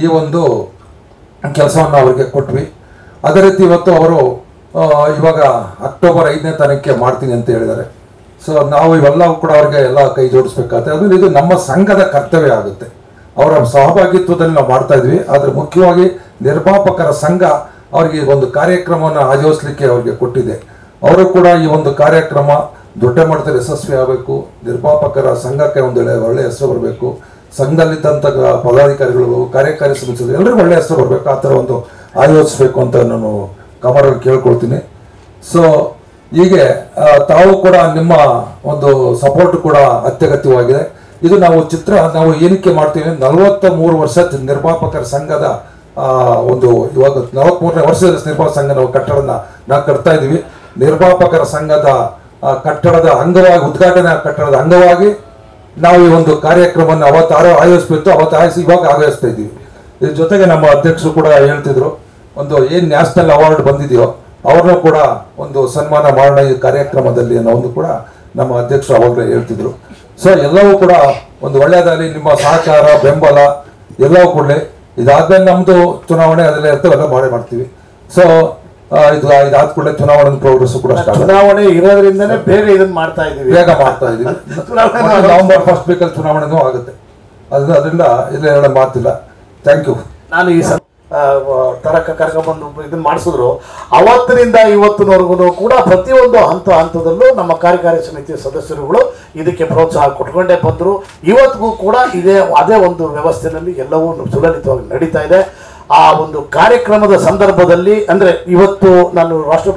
ಈ ಒಂದು ಕೆಲಸವನ್ನು ಅವರಿಗೆ ಕೊಟ್ವಿ. ಅದೇ ರೀತಿ ಇವತ್ತು ಅವರು ಇವಾಗ ಅಕ್ಟೋಬರ್ 5ನೇ ತಾರೀಕಿಗೆ ಮಾಡ್ತೀನಿ ಅಂತ ಹೇಳಿದ್ದಾರೆ. ಸೊ ನಾವು ಇವೆಲ್ಲವೂ ಕೂಡ ಅವ್ರಿಗೆ ಎಲ್ಲ ಕೈ ಜೋಡಿಸ್ಬೇಕಾಗುತ್ತೆ. ಅದು ಇದು ನಮ್ಮ ಸಂಘದ ಕರ್ತವ್ಯ ಆಗುತ್ತೆ. ಅವರ ಸಹಭಾಗಿತ್ವದಲ್ಲಿ ನಾವು ಮಾಡ್ತಾ ಇದ್ವಿ. ಆದರೆ ಮುಖ್ಯವಾಗಿ ನಿರ್ಮಾಪಕರ ಸಂಘ ಅವರಿಗೆ ಒಂದು ಕಾರ್ಯಕ್ರಮವನ್ನು ಆಯೋಜಿಸಲಿಕ್ಕೆ ಅವರಿಗೆ ಕೊಟ್ಟಿದೆ. ಅವರು ಕೂಡ ಈ ಒಂದು ಕಾರ್ಯಕ್ರಮ ದೊಡ್ಡ ಮಟ್ಟದಲ್ಲಿ ಯಶಸ್ವಿ ಆಗಬೇಕು, ನಿರ್ಮಾಪಕರ ಸಂಘಕ್ಕೆ ಒಂದು ಒಳ್ಳೆಯ ಹೆಸರು ಬರಬೇಕು, ಸಂಘದಲ್ಲಿದ್ದಂಥ ಪದಾಧಿಕಾರಿಗಳು, ಕಾರ್ಯಕಾರಿ ಸಮಿತಿ ಎಲ್ಲರಿಗೂ ಒಳ್ಳೆಯ ಹೆಸರು ಬರಬೇಕು, ಆ ಥರ ಒಂದು ಆಯೋಜಿಸಬೇಕು ಅಂತ ನಾನು ಕಮರಲ್ಲಿ ಕೇಳ್ಕೊಳ್ತೀನಿ. ಸೊ ಹೀಗೆ ತಾವು ಕೂಡ ನಿಮ್ಮ ಒಂದು ಸಪೋರ್ಟ್ ಕೂಡ ಅತ್ಯಗತ್ಯವಾಗಿದೆ. ಇದು ನಾವು ನಾವು ಏನಕ್ಕೆ ಮಾಡ್ತೀವಿ, 43 ವರ್ಷ ನಿರ್ಮಾಪಕರ ಸಂಘದ ಒಂದು ಇವಾಗ 43ನೇ ವರ್ಷದ ನಿರ್ಮಾಪಕ ಸಂಘ ನಾವು ಕಟ್ಟಡನ ನಾವು ಕಟ್ತಾ ಇದ್ದೀವಿ. ನಿರ್ಮಾಪಕರ ಸಂಘದ ಕಟ್ಟಡದ ಅಂಗವಾಗಿ, ಉದ್ಘಾಟನಾ ಕಟ್ಟಡದ ಅಂಗವಾಗಿ ನಾವು ಈ ಒಂದು ಕಾರ್ಯಕ್ರಮವನ್ನು ಅವತ್ತು ಆಯೋಜಿಸ್ಬಿಟ್ಟು ಅವತ್ತು ಆಯೋಜಿಸಿ ಇವಾಗ ಆಯೋಜಿಸ್ತಾ ಇದ್ದೀವಿ. ಇದ್ರ ಜೊತೆಗೆ ನಮ್ಮ ಅಧ್ಯಕ್ಷರು ಕೂಡ ಹೇಳ್ತಿದ್ರು, ಒಂದು ಏನು ನ್ಯಾಷನಲ್ ಅವಾರ್ಡ್ ಬಂದಿದೆಯೋ ಅವ್ರನ್ನೂ ಕೂಡ ಒಂದು ಸನ್ಮಾನ ಮಾಡೋಣ ಈ ಕಾರ್ಯಕ್ರಮದಲ್ಲಿ ಅನ್ನೋ ಒಂದು ಕೂಡ ನಮ್ಮ ಅಧ್ಯಕ್ಷರು ಅವಾಗಲೇ ಹೇಳ್ತಿದ್ರು. ಸೊ ಎಲ್ಲವೂ ಕೂಡ ಒಂದು ಒಳ್ಳೆಯದಾಗಲಿ, ನಿಮ್ಮ ಸಹಕಾರ ಬೆಂಬಲ ಎಲ್ಲವೂ ಕೂಡಲೇ. ಇದಾದ್ಮೇಲೆ ನಮ್ಮದು ಚುನಾವಣೆ ಅದೆಲ್ಲ ಇರ್ತವೆ, ಎಲ್ಲ ಮಾಡ್ತೀವಿ. ಸೊ ಇದಾದ ಕೂಡಲೇ ಚುನಾವಣೆ ಪ್ರೋಗ್ರೆಸ್ ಕೂಡ ಸ್ಟಾರ್ಟ್. ಚುನಾವಣೆ ಇರೋದ್ರಿಂದನೇ ಬೇಗ ಇದನ್ನ ಮಾಡ್ತಾ ಇದೀವಿ, ಬೇಗ ಮಾಡ್ತಾ ಇದೀವಿ. ನವೆಂಬರ್ ಫಸ್ಟ್ ವೀಕಲ್ಲಿ ಚುನಾವಣೆನೂ ಆಗುತ್ತೆ. ಅದರಿಂದ ಇಲ್ಲಿ ಹೇಳೋ ಮಾತಿಲ್ಲ. Thank you. ನಾನು ಈ ತರಕ ಕರ್ಕೊಂಡ್ಬಂದು ಇದನ್ನ ಮಾಡಿಸಿದ್ರು. ಅವತ್ತಿನಿಂದ ಇವತ್ತಿನವರೆಗೂ ಕೂಡ ಪ್ರತಿಯೊಂದು ಹಂತದಲ್ಲೂ ನಮ್ಮ ಕಾರ್ಯಕಾರಿ ಸಮಿತಿಯ ಸದಸ್ಯರುಗಳು ಇದಕ್ಕೆ ಪ್ರೋತ್ಸಾಹ ಕೊಟ್ಕೊಂಡೇ ಬಂದರು. ಇವತ್ತಿಗೂ ಕೂಡ ಅದೇ ಒಂದು ವ್ಯವಸ್ಥೆಯಲ್ಲಿ ಎಲ್ಲವೂ ಸುಲಲಿತವಾಗಿ ನಡೀತಾ ಇದೆ. ಆ ಒಂದು ಕಾರ್ಯಕ್ರಮದ ಸಂದರ್ಭದಲ್ಲಿ ಅಂದರೆ ಇವತ್ತು ನಾನು ರಾಷ್ಟ್ರ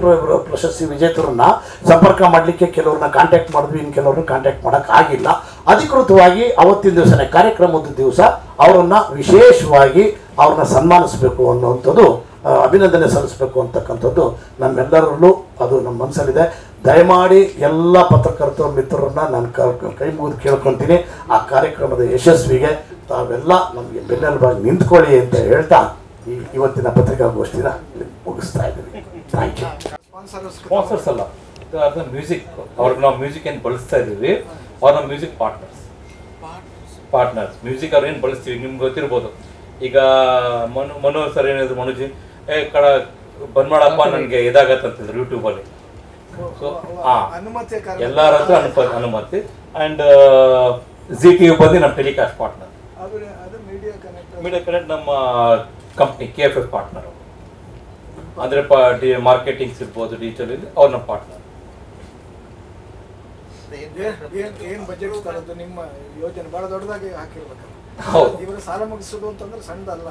ಪ್ರಶಸ್ತಿ ವಿಜೇತರನ್ನ ಸಂಪರ್ಕ ಮಾಡಲಿಕ್ಕೆ ಕೆಲವ್ರನ್ನ ಕಾಂಟ್ಯಾಕ್ಟ್ ಮಾಡಿದ್ವಿ, ಇನ್ನು ಕೆಲವ್ರನ್ನ ಕಾಂಟ್ಯಾಕ್ಟ್ ಮಾಡೋಕ್ಕಾಗಿಲ್ಲ. ಅಧಿಕೃತವಾಗಿ ಅವತ್ತಿನ ದಿವಸನೇ ಕಾರ್ಯಕ್ರಮದ ದಿವಸ ಅವರನ್ನ ವಿಶೇಷವಾಗಿ ಅವ್ರನ್ನ ಸನ್ಮಾನಿಸಬೇಕು ಅನ್ನುವಂಥದ್ದು, ಅಭಿನಂದನೆ ಸಲ್ಲಿಸಬೇಕು ಅಂತಕ್ಕಂಥದ್ದು ನಮ್ಮೆಲ್ಲರಲ್ಲೂ ಅದು ನಮ್ಮ ಮನಸ್ಸಲ್ಲಿದೆ. ದಯಮಾಡಿ ಎಲ್ಲ ಪತ್ರಕರ್ತರ ಮಿತ್ರರನ್ನ ನಾನು ಕೈ ಮುಗಿದು ಕೇಳ್ಕೊತೀನಿ, ಆ ಕಾರ್ಯಕ್ರಮದ ಯಶಸ್ವಿಗೆ ತಾವೆಲ್ಲ ನಮಗೆ ಬೆನ್ನೆಲುಬಾಗಿ ನಿಂತ್ಕೊಳ್ಳಿ ಅಂತ ಹೇಳ್ತಾ ಇವತ್ತಿನ ಪತ್ರಿಕಾಗೋಷ್ಠಿನ ಮುಗಿಸ್ತಾ ಇದ್ದೀವಿ. Thank you. ಸ್ಪಾನ್ಸರ್ಸ್ ಅಲ್ಲ, ಮ್ಯೂಸಿಕ್ ಅವ್ರಿಗೆ ನಾವು ಮ್ಯೂಸಿಕ್ ಏನು ಬಳಸ್ತಾ ಇದ್ದೀವಿ, ಅವ್ರ ನಮ್ಮ ಮ್ಯೂಸಿಕ್ ಪಾರ್ಟ್ನರ್ಸ್ ಮ್ಯೂಸಿಕ್ ಅವ್ರು ಏನು ಬಳಸ್ತೀವಿ ನಿಮ್ಗೆ ಗೊತ್ತಿರ್ಬೋದು. ಈಗ ಮನು ಸರ್ ಏನಿದ್ರು, ಮನುಜಿ ಕಡ ಬಂದ್ ಮಾಡಪ್ಪ ನನಗೆ ಇದಾಗತ್ತಂತಿದ್ರು ಯೂಟ್ಯೂಬಲ್ಲಿ. ಸೊ ಎಲ್ಲರ ಹತ್ರ ಅನುಮತಿ. ಆ್ಯಂಡ್ ZTV ಬಂದು ನಮ್ಮ ಟೆಲಿಕಾಸ್ಟ್ ಪಾರ್ಟ್ನರ್, ಮೀಡಿಯಾ ಕನೆಕ್ಟ್ ನಮ್ಮ ಕಂಪ್ನಿ KFF ಪಾರ್ಟ್ನರ್. ಅಂದರೆ ಮಾರ್ಕೆಟಿಂಗ್ಸ್ ಇರ್ಬೋದು, ಡಿಜಿಟಲ್ ಇಲ್ಲಿ ಅವ್ರ ನಮ್ಮ ಪಾರ್ಟ್ನರ್. ಏನ್ ಬಜೆಟ್ ತರದ್ದು ನಿಮ್ಮ ಯೋಜನೆ ಬಹಳ ದೊಡ್ಡದಾಗಿ ಹಾಕಿರ್ಬೇಕಲ್ಲ. ಇವರು ಸಾಲ ಮುಗಿಸೋದು ಅಂತಂದ್ರೆ ಸಣ್ಣದಲ್ಲ.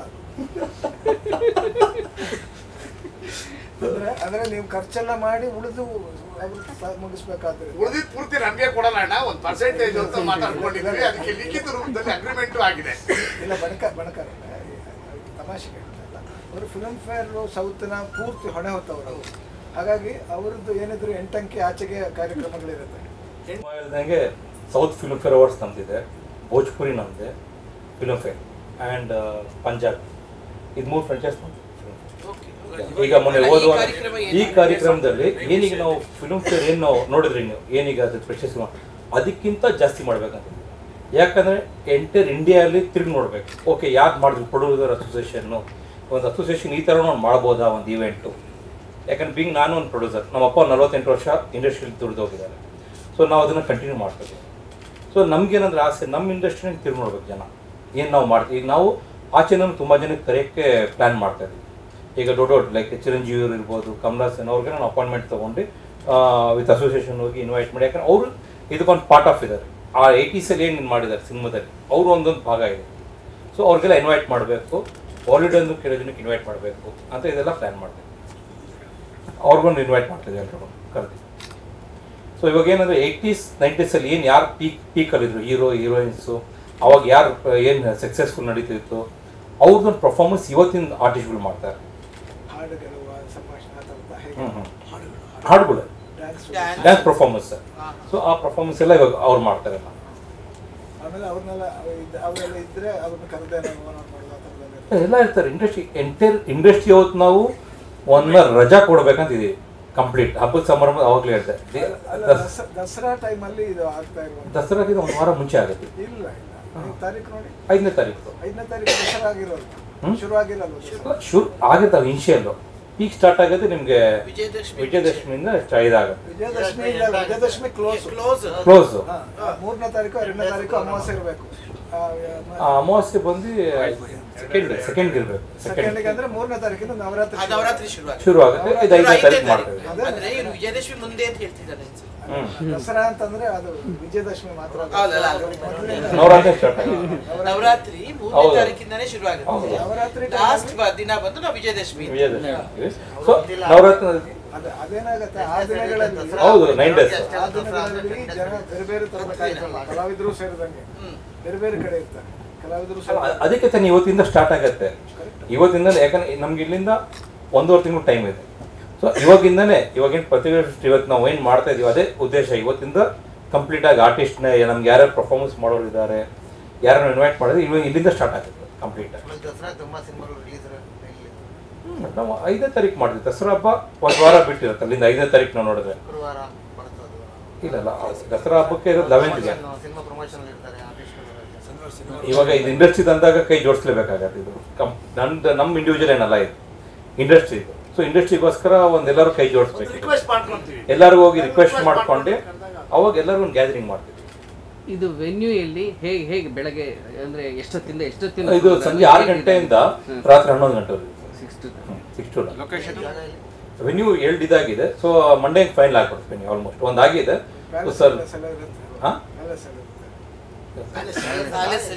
ಅಂದ್ರೆ ನೀವು ಖರ್ಚೆಲ್ಲ ಮಾಡಿ ಉಳಿದು ಮುಗಿಸ್ಬೇಕಾದ್ರೆ ಉಳಿದಿದ್ದು ಪೂರ್ತಿ ನಮಗೆ ಕೊಡೋಣ ಅಣ್ಣ, ಒಂದು ಪರ್ಸೆಂಟೇಜ್ ಅಂತ ಮಾತಾಡ್ಕೊಂಡಿದ್ದೀವಿ. ಅದಕ್ಕೆ ಲಿಖಿತ ರೂಪದಲ್ಲಿ ಅಗ್ರಿಮೆಂಟು ಆಗಿದೆ. ಇಲ್ಲ ಬಣಕಾರ ತಮಾಷೆಗೆ ಹೇಳ್ತಲ್ಲ, ಅವರು ಫಿಲ್ಮ್ ಫೇರ್ ಸೌತ್ನ ಪೂರ್ತಿ ಹೊಣೆ ಹೊತ್ತವರು. ಹಾಗಾಗಿ ಅವರದ್ದು ಏನಿದ್ರು 8 ಅಂಕೆ ಆಚೆಗೆ ಕಾರ್ಯಕ್ರಮಗಳಿರುತ್ತೆ. ಹೇಳ್ದಂಗೆ ಸೌತ್ ಫಿಲ್ಮ್ ಫೇರ್ ಅವಾರ್ಡ್ಸ್ ನಮ್ದಿದೆ, ಭೋಜ್ಪುರಿ ನಮ್ದೆ ಫಿಲ್ಮ್ ಫೇರ್, ಆ್ಯಂಡ್ ಪಂಜಾಬ್, ಇದು 3 ಫ್ರಾಂಚೈಸ್. ಈಗ ಮೊನ್ನೆ ಓದುವ ಈ ಕಾರ್ಯಕ್ರಮದಲ್ಲಿ ಏನೀಗ ನಾವು ಫಿಲ್ಮ್ ಫೇರ್ ಏನು ನಾವು ನೋಡಿದ್ರಿ, ನೀವು ಏನೀಗ ಅದು ಪ್ರಶಸ್ತಿ ಅದಕ್ಕಿಂತ ಜಾಸ್ತಿ ಮಾಡ್ಬೇಕಂತ. ಯಾಕಂದರೆ ಎಂಟರ್ ಇಂಡಿಯಾದಲ್ಲಿ ತಿರುಗಿ ನೋಡ್ಬೇಕು. ಓಕೆ, ಯಾಕೆ ಮಾಡಿದ್ರು ಪ್ರೊಡ್ಯೂಸರ್ ಅಸೋಸಿಯೇಷನ್ನು, ಒಂದು ಅಸೋಸಿಯೇಷನ್ ಈ ಥರ ನಾವು ಮಾಡ್ಬೋದಾ ಒಂದು ಇವೆಂಟು. ಯಾಕಂದ್ರೆ ಬೀಂಗ್ ನಾನು ಒಂದು ಪ್ರೊಡ್ಯೂಸರ್, ನಮ್ಮಪ್ಪ 48 ವರ್ಷ ಇಂಡಸ್ಟ್ರಿಯಲ್ಲಿ ದುಡ್ದು ಹೋಗಿದ್ದಾರೆ. ಸೊ ನಾವು ಅದನ್ನು ಕಂಟಿನ್ಯೂ ಮಾಡ್ತೀವಿ. ಸೊ ನಮಗೇನಂದ್ರೆ ಆಸೆ, ನಮ್ಮ ಇಂಡಸ್ಟ್ರಿನ ತಿರುಗಿ ನೋಡ್ಬೇಕು ಜನ ಏನು ನಾವು ಮಾಡ್ತೀವಿ. ಈಗ ನಾವು ಆಚೆನೂ ತುಂಬ ಜನಕ್ಕೆ ಕರೆಯೋಕ್ಕೆ ಪ್ಲ್ಯಾನ್ ಮಾಡ್ತಾಯಿದ್ದೀವಿ. ಈಗ ದೊಡ್ಡ ಲೈಕ್ ಚಿರಂಜೀವಿ ಅವರು ಇರ್ಬೋದು, ಕಮಲಾಸನ್ ಅವ್ರಿಗೆ ನಾನು ಅಪಾಯಿಂಟ್ಮೆಂಟ್ ತೊಗೊಂಡು ವಿತ್ ಅಸೋಸಿಯೇಷನ್ ಹೋಗಿ ಇನ್ವೈಟ್ ಮಾಡಿ. ಯಾಕಂದ್ರೆ ಅವರು ಇದಕ್ಕೊಂದು ಪಾರ್ಟ್ ಆಫ್ ಇದ್ದಾರೆ. ಆ 80s ಏನು ಮಾಡಿದ್ದಾರೆ ಸಿನಿಮಾದಲ್ಲಿ, ಅವರು ಒಂದೊಂದು ಭಾಗ ಇದೆ. ಸೊ ಅವ್ರಿಗೆಲ್ಲ ಇನ್ವೈಟ್ ಮಾಡಬೇಕು, ಬಾಲಿವುಡ್ ಕೆಲವು ಜನಕ್ಕೆ ಇನ್ವೈಟ್ ಮಾಡಬೇಕು ಅಂತ ಇದೆಲ್ಲ ಪ್ಲ್ಯಾನ್ ಮಾಡ್ತೀವಿ. ಅವ್ರಿಗೊಂದು ಇನ್ವೈಟ್ ಮಾಡ್ತಿದ್ವಿ ಎಲ್ಲರೂ ಕರೆದು. ಸೊ ಇವಾಗ ಏನಂದರೆ 80s 90s ಏನು ಯಾರು ಪೀಕಲ್ಲಿದ್ರು, ಹೀರೋಯಿನ್ಸು, ಅವಾಗ ಯಾರು ಏನು ಸಕ್ಸಸ್ಫುಲ್ ನಡೀತಿತ್ತು, ಅವ್ರದ್ದೊಂದು ಪರ್ಫಾರ್ಮೆನ್ಸ್ ಇವತ್ತಿನ ಆರ್ಟಿಸ್ಟ್ಗಳು ಮಾಡ್ತಾರೆ. ಹಾಡುಗಳು, ಡ್ಯಾನ್ಸ್ ಪರ್ಫಾರ್ಮೆನ್ಸ್. ಸೊ ಆ ಪರ್ಫಾರ್ಮೆನ್ಸ್ ಎಲ್ಲ ಇವಾಗ ಅವ್ರು ಮಾಡ್ತಾರೆ. ಎಲ್ಲ ಇರ್ತಾರೆ ಇಂಡಸ್ಟ್ರಿ ಅವತ್ತು ನಾವು 1 ಮಂತ್ ರಜಾ ಕೊಡ್ಬೇಕಂತಿದ್ದೀವಿ ಕಂಪ್ಲೀಟ್. ಹಬ್ಬದ ಸಮಾರಂಭ ಅವಾಗಲೇ ಹೇಳ್ದೆ. ದಸರಾ ಟೈಮಲ್ಲಿ ಇದು ಆಗ್ತಾ ಇರುವುದು. ದಸರಾಗಿಂತ 1 ವಾರ ಮುಂಚೆ ಆಗುತ್ತೆ. ಇಲ್ಲ ತಾರೀಕು ನೋಡಿ, 5ನೇ ತಾರೀಕು ದಸರಾ ಆಗಿರೋದು ಶುರು ಆಗಿರಲ್ಲ. ಶುರು ಆಗಿರ್ತಾವೆ. ಇನ್ಶಿಯಲ್ಲು ಪೀಕ್ ಸ್ಟಾರ್ಟ್ ಆಗುತ್ತೆ ನಿಮಗೆ ವಿಜಯದಶಮಿಯಿಂದ ಇದಾಗುತ್ತೆ. ವಿಜಯದಶಮಿ ಕ್ಲೋಸ್. 3ನೇ ತಾರೀಕು 2ನೇ ತಾರೀಕು ಅಮಾವಾಸ್ಯೆ ಇರಬೇಕು. ಅಮಾವಾಸ್ಯೆ ಬಂದು ಸೆಕೆಂಡ್ ಇರಬೇಕು. ಸೆಕೆಂಡ್ಗೆ ಅಂದ್ರೆ 3ನೇ ತಾರೀಕಿಂದ ನವರಾತ್ರಿ ಶುರು ಆಗುತ್ತೆ. ಇದು 5ನೇ ತಾರೀಕು ಮಾಡ್ತೇವೆ. ವಿಜಯದಶಮಿ ಮುಂದೆ ಅಂತ ಹೇಳ್ತಿದ್ದಾರೆ. ದಸರಾ ಅಂತಂದ್ರೆ ಅದು ವಿಜಯದಶಮಿ ಮಾತ್ರ. ನವರಾತ್ರಿ ಸ್ಟಾರ್ಟ್ ಆಗುತ್ತೆ. ನವರಾತ್ರಿ 3ನೇ ತಾರೀಕಿಂದಾನೇ ಶುರು ಆಗುತ್ತೆ. ನವರಾತ್ರಿ ಲಾಸ್ಟ್ ದಿನ ಬಂದು ನಾವು ವಿಜಯದಶಮಿ. ಸೊ ನವರಾತ್ರಿ ಅದೇನಾಗತ್ತೆ, ಆ ದಿನಗಳಲ್ಲಿ ಹೌದು 9 days ಆ ದಿನಗಳಲ್ಲಿ ಜನ ಬೇರೆ ಬೇರೆ ತರದ ಕಾರ್ಯಕ್ರಮ, ಕಲಾವಿದರು ಸೇರಿದಂಗೆ ಬೇರೆ ಬೇರೆ ಕಡೆ ಇರ್ತಾರೆ ಕಲಾವಿದರು. ಅದಕ್ಕೆ ತಾನೆ ಇವತ್ತಿಂದ ಸ್ಟಾರ್ಟ್ ಆಗುತ್ತೆ. ಇವತ್ತಿಂದ ಯಾಕಂದ್ರೆ ನಮ್ಗೆ ಇಲ್ಲಿಂದ 1.5 ತಿಂಗಳು ಟೈಮ್ ಇದೆ. ಸೊ ಇವಾಗಿಂದನೇ ಇವಾಗಿನ ಪ್ರತಿಭೆ ಇವತ್ತು ನಾವು ಏನು ಮಾಡ್ತಾ ಇದೀವಿ ಅದೇ ಉದ್ದೇಶ. ಇವತ್ತಿಂದ ಕಂಪ್ಲೀಟಾಗಿ ಆರ್ಟಿಸ್ಟ್ನೇ ನಮ್ಗೆ ಯಾರ್ಯಾರು ಪರ್ಫಾರ್ಮೆನ್ಸ್ ಮಾಡೋರು ಇದ್ದಾರೆ, ಯಾರನ್ನು ಇನ್ವೈಟ್ ಮಾಡಿದ್ರೆ ಇಲ್ಲಿಂದ ಸ್ಟಾರ್ಟ್ ಆಗುತ್ತೆ ಕಂಪ್ಲೀಟಾಗಿ. ನಾವು 5ನೇ ತಾರೀಕು ಮಾಡಿದ್ವಿ. ದಸರಾ ಹಬ್ಬ ಒಂದು ವಾರ ಬಿಟ್ಟಿರುತ್ತೆ, ಅಲ್ಲಿಂದ 5ನೇ ತಾರೀಕು ನಾವು ನೋಡಿದ್ರೆ ಇಲ್ಲ ದಸರಾ ಹಬ್ಬಕ್ಕೆ ಇರೋದು 11ಗೆ. ಇವಾಗ ಇದು ಇಂಡಸ್ಟ್ರಿ ತಂದಾಗ ಕೈ ಜೋಡಿಸ್ಲೇಬೇಕಾಗತ್ತೆ. ಇದು ನಮ್ಮ ಇಂಡಿವಿಜುವಲ್ ಏನಲ್ಲ, ಇದು ಇಂಡಸ್ಟ್ರಿ ಇದು. ಸೊ ಇಂಡಸ್ಟ್ರಿಗೋಸ್ಕರ ಒಂದೆಲ್ಲರೂ ಕೈ ಜೋಡಿಸ್ಬೇಕು, ಎಲ್ಲರಿಗೂ ಹೋಗಿ ರಿಕ್ವೆಸ್ಟ್ ಮಾಡ್ಕೊಂಡು ಅವಾಗ ಎಲ್ಲರೂ ಒಂದು ಗ್ಯಾದರಿಂಗ್ ಮಾಡ್ತೀವಿ. ಇದು ವೆನ್ಯೂ ಎಲ್ಲಿ ಹೇಗೆ ಬೆಳಗ್ಗೆ ಅಂದ್ರೆ ಎಷ್ಟೊತ್ತಿಂದ ಇದು ಸಂಜೆ 6 ಗಂಟೆಯಿಂದ ರಾತ್ರಿ 11 ಗಂಟೆವರೆಗೆ. 6 to 9 ಲೊಕೇಶನ್ ವೆನ್ಯೂ 2 ಇದಾಗಿದೆ. ಸೊ ಮಂಡೇ ಫೈನಲ್ ಆಗ್ಬಿಡ್ತೀನಿ ಆಲ್ಮೋಸ್ಟ್. ಒಂದಾಗಿದೆ ಸರ್.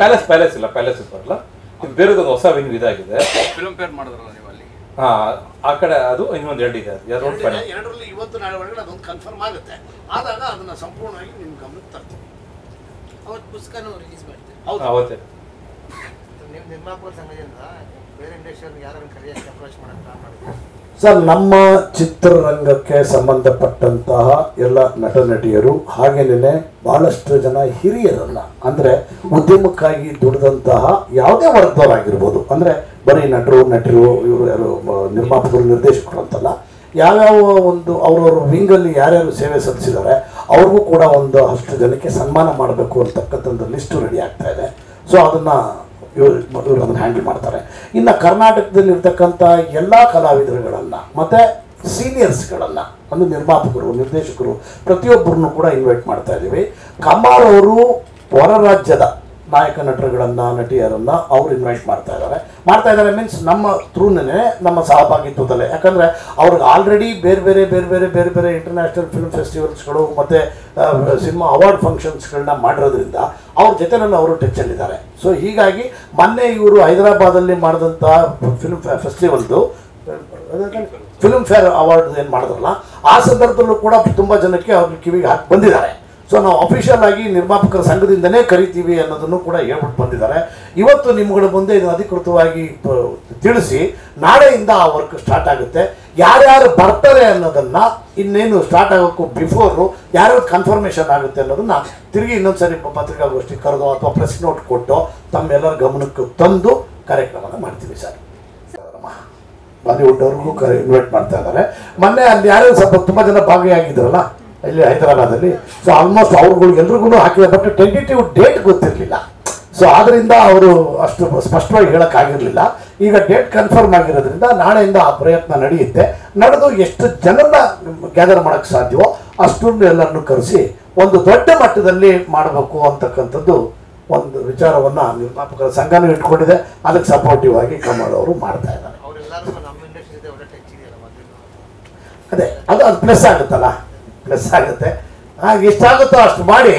ಪ್ಯಾಲೇಸ್ ಇಲ್ಲ, ಪ್ಯಾಲೇಸ್ ಬರಲ್ಲ. ಇದು ಬೇರೆದೊಂದು ಹೊಸ ವೆನ್ಯೂ ಇದಾಗಿದೆ. ಫಿಲ್ಮ್ ಫೇರ್ ಮಾಡಿದ್ರಲ್ಲ ನೀವು ಅಲ್ಲಿ? ಆ ಕಡೆ ಅದು ಇನ್ನೊಂದು 2 ಇದೆ. ಎರಡರಲ್ಲಿ ಇವತ್ತು ನಾಳೆ ಒಳಗಡೆ ಅದೊಂದು ಕನ್ಫರ್ಮ್ ಆಗುತ್ತೆ. ಆದಾಗ ಅದನ್ನ ಸಂಪೂರ್ಣವಾಗಿ ನಿಮ್ಮ ಗಮನಕ್ಕೆ ತರ್ತೀವಿ. ಅವತ್ತು ಪುಸ್ತಕನೂ ರಿಲೀಸ್ ಮಾಡ್ತೀವಿ. ಅವತ್ತೇ ನಿಮ್ಮ ನಿರ್ಮಾಪಕರ ಸಂಘದಿಂದ ಬೇರೆ ಇಂಡಸ್ಟ್ರಿಯಲ್ಲಿ ಯಾರನ್ನು ಕರೆಯೋಕ್ಕೆ ಅಪ್ರೋಚ್ ಮಾಡೋಕ್ಕೆ ಪ್ಲಾನ್ ಮಾಡಿದ್ದೀವಿ ಸರ್? ನಮ್ಮ ಚಿತ್ರರಂಗಕ್ಕೆ ಸಂಬಂಧಪಟ್ಟಂತಹ ಎಲ್ಲ ನಟ ನಟಿಯರು ಹಾಗೇನೆ ಬಹಳಷ್ಟು ಜನ ಹಿರಿಯರನ್ನ, ಅಂದರೆ ಉದ್ಯಮಕ್ಕಾಗಿ ದುಡಿದಂತಹ ಯಾವುದೇ ವರ್ಗದವರಾಗಿರ್ಬೋದು, ಅಂದರೆ ಬರೀ ನಟರು ಇವರು ಯಾರು ನಿರ್ಮಾಪಕರು ನಿರ್ದೇಶಕರು ಅಂತಲ್ಲ, ಯಾವ್ಯಾವ ಒಂದು ಅವ್ರವ್ರ ವಿಂಗಲ್ಲಿ ಯಾರ್ಯಾರು ಸೇವೆ ಸಲ್ಲಿಸಿದ್ದಾರೆ ಅವ್ರಿಗೂ ಕೂಡ ಒಂದು ಅಷ್ಟು ಜನಕ್ಕೆ ಸನ್ಮಾನ ಮಾಡಬೇಕು ಅಂತಕ್ಕಂಥದ್ದು ಲಿಸ್ಟು ರೆಡಿ ಆಗ್ತಾ ಇದೆ. ಸೊ ಅದನ್ನು ಇವರು ಅದನ್ನು ಹ್ಯಾಂಡಲ್ ಮಾಡ್ತಾರೆ. ಇನ್ನು ಕರ್ನಾಟಕದಲ್ಲಿ ಇರ್ತಕ್ಕಂಥ ಎಲ್ಲ ಕಲಾವಿದರುಗಳನ್ನು ಮತ್ತು ಸೀನಿಯರ್ಸ್ಗಳನ್ನು, ಅಂದರೆ ನಿರ್ಮಾಪಕರು, ನಿರ್ದೇಶಕರು ಪ್ರತಿಯೊಬ್ಬರನ್ನು ಕೂಡ ಇನ್ವೈಟ್ ಮಾಡ್ತಾ ಇದ್ದೀವಿ. ಕಮಾಲ್ ಅವರು ಹೊರ ರಾಜ್ಯದ ನಾಯಕ ನಟರುಗಳನ್ನು, ನಟಿಯರನ್ನು ಅವರು ಇನ್ವೈಟ್ ಮಾಡ್ತಾ ಇದ್ದಾರೆ ಮೀನ್ಸ್ ನಮ್ಮ ಥ್ರೂನೇ, ನಮ್ಮ ಸಹಭಾಗಿತ್ವದಲ್ಲೇ. ಯಾಕಂದರೆ ಅವ್ರಿಗೆ ಆಲ್ರೆಡಿ ಬೇರೆ ಬೇರೆ ಇಂಟರ್ನ್ಯಾಷನಲ್ ಫಿಲ್ಮ್ ಫೆಸ್ಟಿವಲ್ಸ್ಗಳು ಮತ್ತು ಸಿನಿಮಾ ಅವಾರ್ಡ್ ಫಂಕ್ಷನ್ಸ್ಗಳನ್ನ ಮಾಡಿರೋದ್ರಿಂದ ಅವ್ರ ಜೊತೆನಲ್ಲಿ ಅವರು ಟಚ್ಚಲ್ಲಿದ್ದಾರೆ. ಸೊ ಹೀಗಾಗಿ ಮೊನ್ನೆ ಇವರು ಹೈದರಾಬಾದಲ್ಲಿ ಮಾಡಿದಂಥ ಫಿಲ್ಮ್ ಫೆಸ್ಟಿವಲ್ದು ಫಿಲ್ಮ್ ಫೇರ್ ಅವಾರ್ಡ್ ಏನು ಮಾಡಿದ್ರಲ್ಲ, ಆ ಸಂದರ್ಭದಲ್ಲೂ ಕೂಡ ತುಂಬ ಜನಕ್ಕೆ ಅವ್ರ ಕಿವಿಗೆ ಹಾಕಿ ಬಂದಿದ್ದಾರೆ. ಸೊ ನಾವು ಅಫಿಷಿಯಲ್ ಆಗಿ ನಿರ್ಮಾಪಕರ ಸಂಘದಿಂದನೇ ಕರಿತೀವಿ ಅನ್ನೋದನ್ನು ಕೂಡ ಹೇಳ್ಬಿಟ್ಟು ಬಂದಿದ್ದಾರೆ. ಇವತ್ತು ನಿಮ್ಗಳ ಮುಂದೆ ಇದನ್ನು ಅಧಿಕೃತವಾಗಿ ತಿಳಿಸಿ ನಾಳೆಯಿಂದ ಆ ವರ್ಕ್ ಸ್ಟಾರ್ಟ್ ಆಗುತ್ತೆ. ಯಾರ್ಯಾರು ಬರ್ತಾರೆ ಅನ್ನೋದನ್ನು ಇನ್ನೇನು ಸ್ಟಾರ್ಟ್ ಆಗೋಕ್ಕೂ ಬಿಫೋರು ಯಾರ್ಯಾರು ಕನ್ಫರ್ಮೇಷನ್ ಆಗುತ್ತೆ ಅನ್ನೋದನ್ನು ತಿರುಗಿ ಇನ್ನೊಂದ್ಸರಿ ಪತ್ರಿಕಾಗೋಷ್ಠಿ ಕರೆದು ಅಥವಾ ಪ್ರೆಸ್ ನೋಟ್ ಕೊಟ್ಟು ತಮ್ಮೆಲ್ಲರ ಗಮನಕ್ಕೆ ತಂದು ಕಾರ್ಯಕ್ರಮನ ಮಾಡ್ತೀವಿ ಸರ್. ಬಾಲಿವುಡ್ ಅವ್ರಿಗೂ ಇನ್ವೈಟ್ ಮಾಡ್ತಾ ಇದ್ದಾರೆ. ಮೊನ್ನೆ ಅಲ್ಲಿ ಯಾರ್ಯಾರು ಸ್ವಲ್ಪ ತುಂಬ ಜನ ಭಾಗಿಯಾಗಿದ್ದಾರಲ್ಲ ಇಲ್ಲಿ ಹೈದರಾಬಾದಲ್ಲಿ, ಸೊ ಆಲ್ಮೋಸ್ಟ್ ಅವ್ರುಗಳಿಗೆಲ್ರಿಗೂ ಹಾಕಿದೆ. ಬಟ್ ಟೆಂಟೇಟಿವ್ ಡೇಟ್ ಗೊತ್ತಿರಲಿಲ್ಲ. ಸೊ ಆದ್ದರಿಂದ ಅವರು ಅಷ್ಟು ಸ್ಪಷ್ಟವಾಗಿ ಹೇಳೋಕ್ಕಾಗಿರಲಿಲ್ಲ. ಈಗ ಡೇಟ್ ಕನ್ಫರ್ಮ್ ಆಗಿರೋದ್ರಿಂದ ನಾಳೆಯಿಂದ ಆ ಪ್ರಯತ್ನ ನಡೆಯುತ್ತೆ. ನಡೆದು ಎಷ್ಟು ಜನರನ್ನ ಗ್ಯಾದರ್ ಮಾಡೋಕ್ಕೆ ಸಾಧ್ಯವೋ ಅಷ್ಟೊಂದು ಎಲ್ಲರನ್ನು ಕರೆಸಿ ಒಂದು ದೊಡ್ಡ ಮಟ್ಟದಲ್ಲಿ ಮಾಡಬೇಕು ಅಂತಕ್ಕಂಥದ್ದು ಒಂದು ವಿಚಾರವನ್ನು ನಿರ್ಮಾಪಕರ ಸಂಘನೂ ಇಟ್ಕೊಂಡಿದೆ. ಅದಕ್ಕೆ ಸಪೋರ್ಟಿವ್ ಆಗಿ ಕಮಲ್ ಅವರು ಮಾಡ್ತಾ ಇದ್ದಾರೆ. ಅದೇ ಅದು ಪ್ಲಸ್ ಆಗುತ್ತೆ. ಹಾಗೆ ಎಷ್ಟಾಗುತ್ತೋ ಅಷ್ಟು ಮಾಡಿ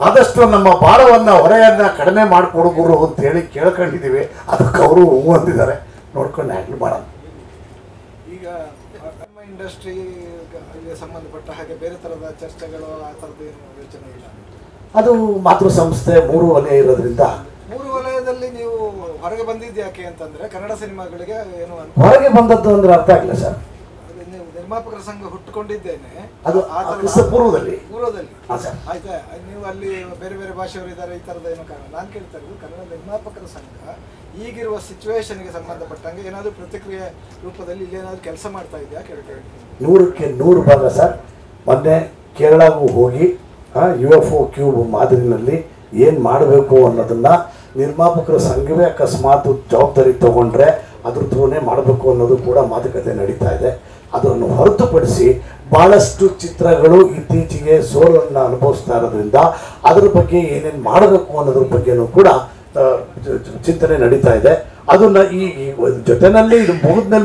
ಆದಷ್ಟು ನಮ್ಮ ಭಾರವನ್ನು ಹೊರೆಯನ್ನು ಕಡಿಮೆ ಮಾಡಿಕೊಡ್ಬೋದು ಅಂತೇಳಿ ಕೇಳ್ಕೊಂಡಿದ್ದೀವಿ. ಅದಕ್ಕೆ ಅವರು ಹೂ ಅಂದಿದ್ದಾರೆ. ನೋಡ್ಕೊಂಡು ಹ್ಯಾಂಡಲ್ ಮಾಡೋಣ. ಈಗ ನಮ್ಮ ಇಂಡಸ್ಟ್ರಿಗೆ ಸಂಬಂಧಪಟ್ಟ ಹಾಗೆ ಬೇರೆ ಥರದ ಚರ್ಚೆಗಳು ಆ ಥರದ್ದು ಏನು ಯೋಚನೆ ಇಲ್ಲ? ಅದು ಮಾತೃ ಸಂಸ್ಥೆ 3 ವಲಯ ಇರೋದ್ರಿಂದ 3 ವಲಯದಲ್ಲಿ ನೀವು ಹೊರಗೆ ಬಂದಿದ್ದು ಯಾಕೆ ಅಂತಂದ್ರೆ ಕನ್ನಡ ಸಿನಿಮಾಗಳಿಗೆ ಏನು ಹೊರಗೆ ಬಂದದ್ದು ಅಂದ್ರೆ ಅರ್ಥ ಆಗಿಲ್ಲ ಸರ್. ನೀವು ನಿರ್ಮಾಪಕರ ಸಂಘ ಹುಟ್ಟುಕೊಂಡಿದ್ದೇನೆ ಅದು ಪೂರ್ವದಲ್ಲಿ ಆಯ್ತಾ? ನೀವು ಅಲ್ಲಿ ಬೇರೆ ಬೇರೆ ಭಾಷೆಯವರು ಇದ್ದಾರೆ, ಈ ಥರದ ಏನೋ ಕಾರಣ. ನಾನು ಕೇಳ್ತಾ ಇರೋದು ಕನ್ನಡ ನಿರ್ಮಾಪಕರ ಸಂಘ ಈಗಿರುವ ಸಿಚುವೇಶನ್ಗೆ ಸಂಬಂಧಪಟ್ಟಂಗೆ ಏನಾದರೂ ಪ್ರತಿಕ್ರಿಯೆ ರೂಪದಲ್ಲಿ ಇಲ್ಲಿ ಏನಾದರೂ ಕೆಲಸ ಮಾಡ್ತಾ ಇದೆಯಾ ಕೇಳ್ತಾ ಇದ್ದೀನಿ. 100ಕ್ಕೆ 100 ಭಾಗ ಸರ್. ಮೊನ್ನೆ ಕೇರಳಗೂ ಹೋಗಿ UFO ಕ್ಯೂಬ್ ಮಾದರಿನಲ್ಲಿ ಏನು ಮಾಡಬೇಕು ಅನ್ನೋದನ್ನು ನಿರ್ಮಾಪಕರ ಸಂಘವೇ ಅಕಸ್ಮಾತ್ ಜವಾಬ್ದಾರಿ ತಗೊಂಡ್ರೆ ಅದ್ರ ಥ್ರೂನೇ ಮಾಡಬೇಕು ಅನ್ನೋದು ಕೂಡ ಮಾತುಕತೆ ನಡೀತಾ ಇದೆ. ಅದನ್ನು ಹೊರತುಪಡಿಸಿ ಭಾಳಷ್ಟು ಚಿತ್ರಗಳು ಇತ್ತೀಚೆಗೆ ಸೋಲನ್ನು ಅನುಭವಿಸ್ತಾ ಇರೋದ್ರಿಂದ ಅದ್ರ ಬಗ್ಗೆ ಏನೇನು ಮಾಡಬೇಕು ಅನ್ನೋದ್ರ ಬಗ್ಗೆನೂ ಕೂಡ ಚಿಂತನೆ ನಡೀತಾ ಇದೆ. ಅದನ್ನು ಈ ಜೊತೆಯಲ್ಲಿ ಇದು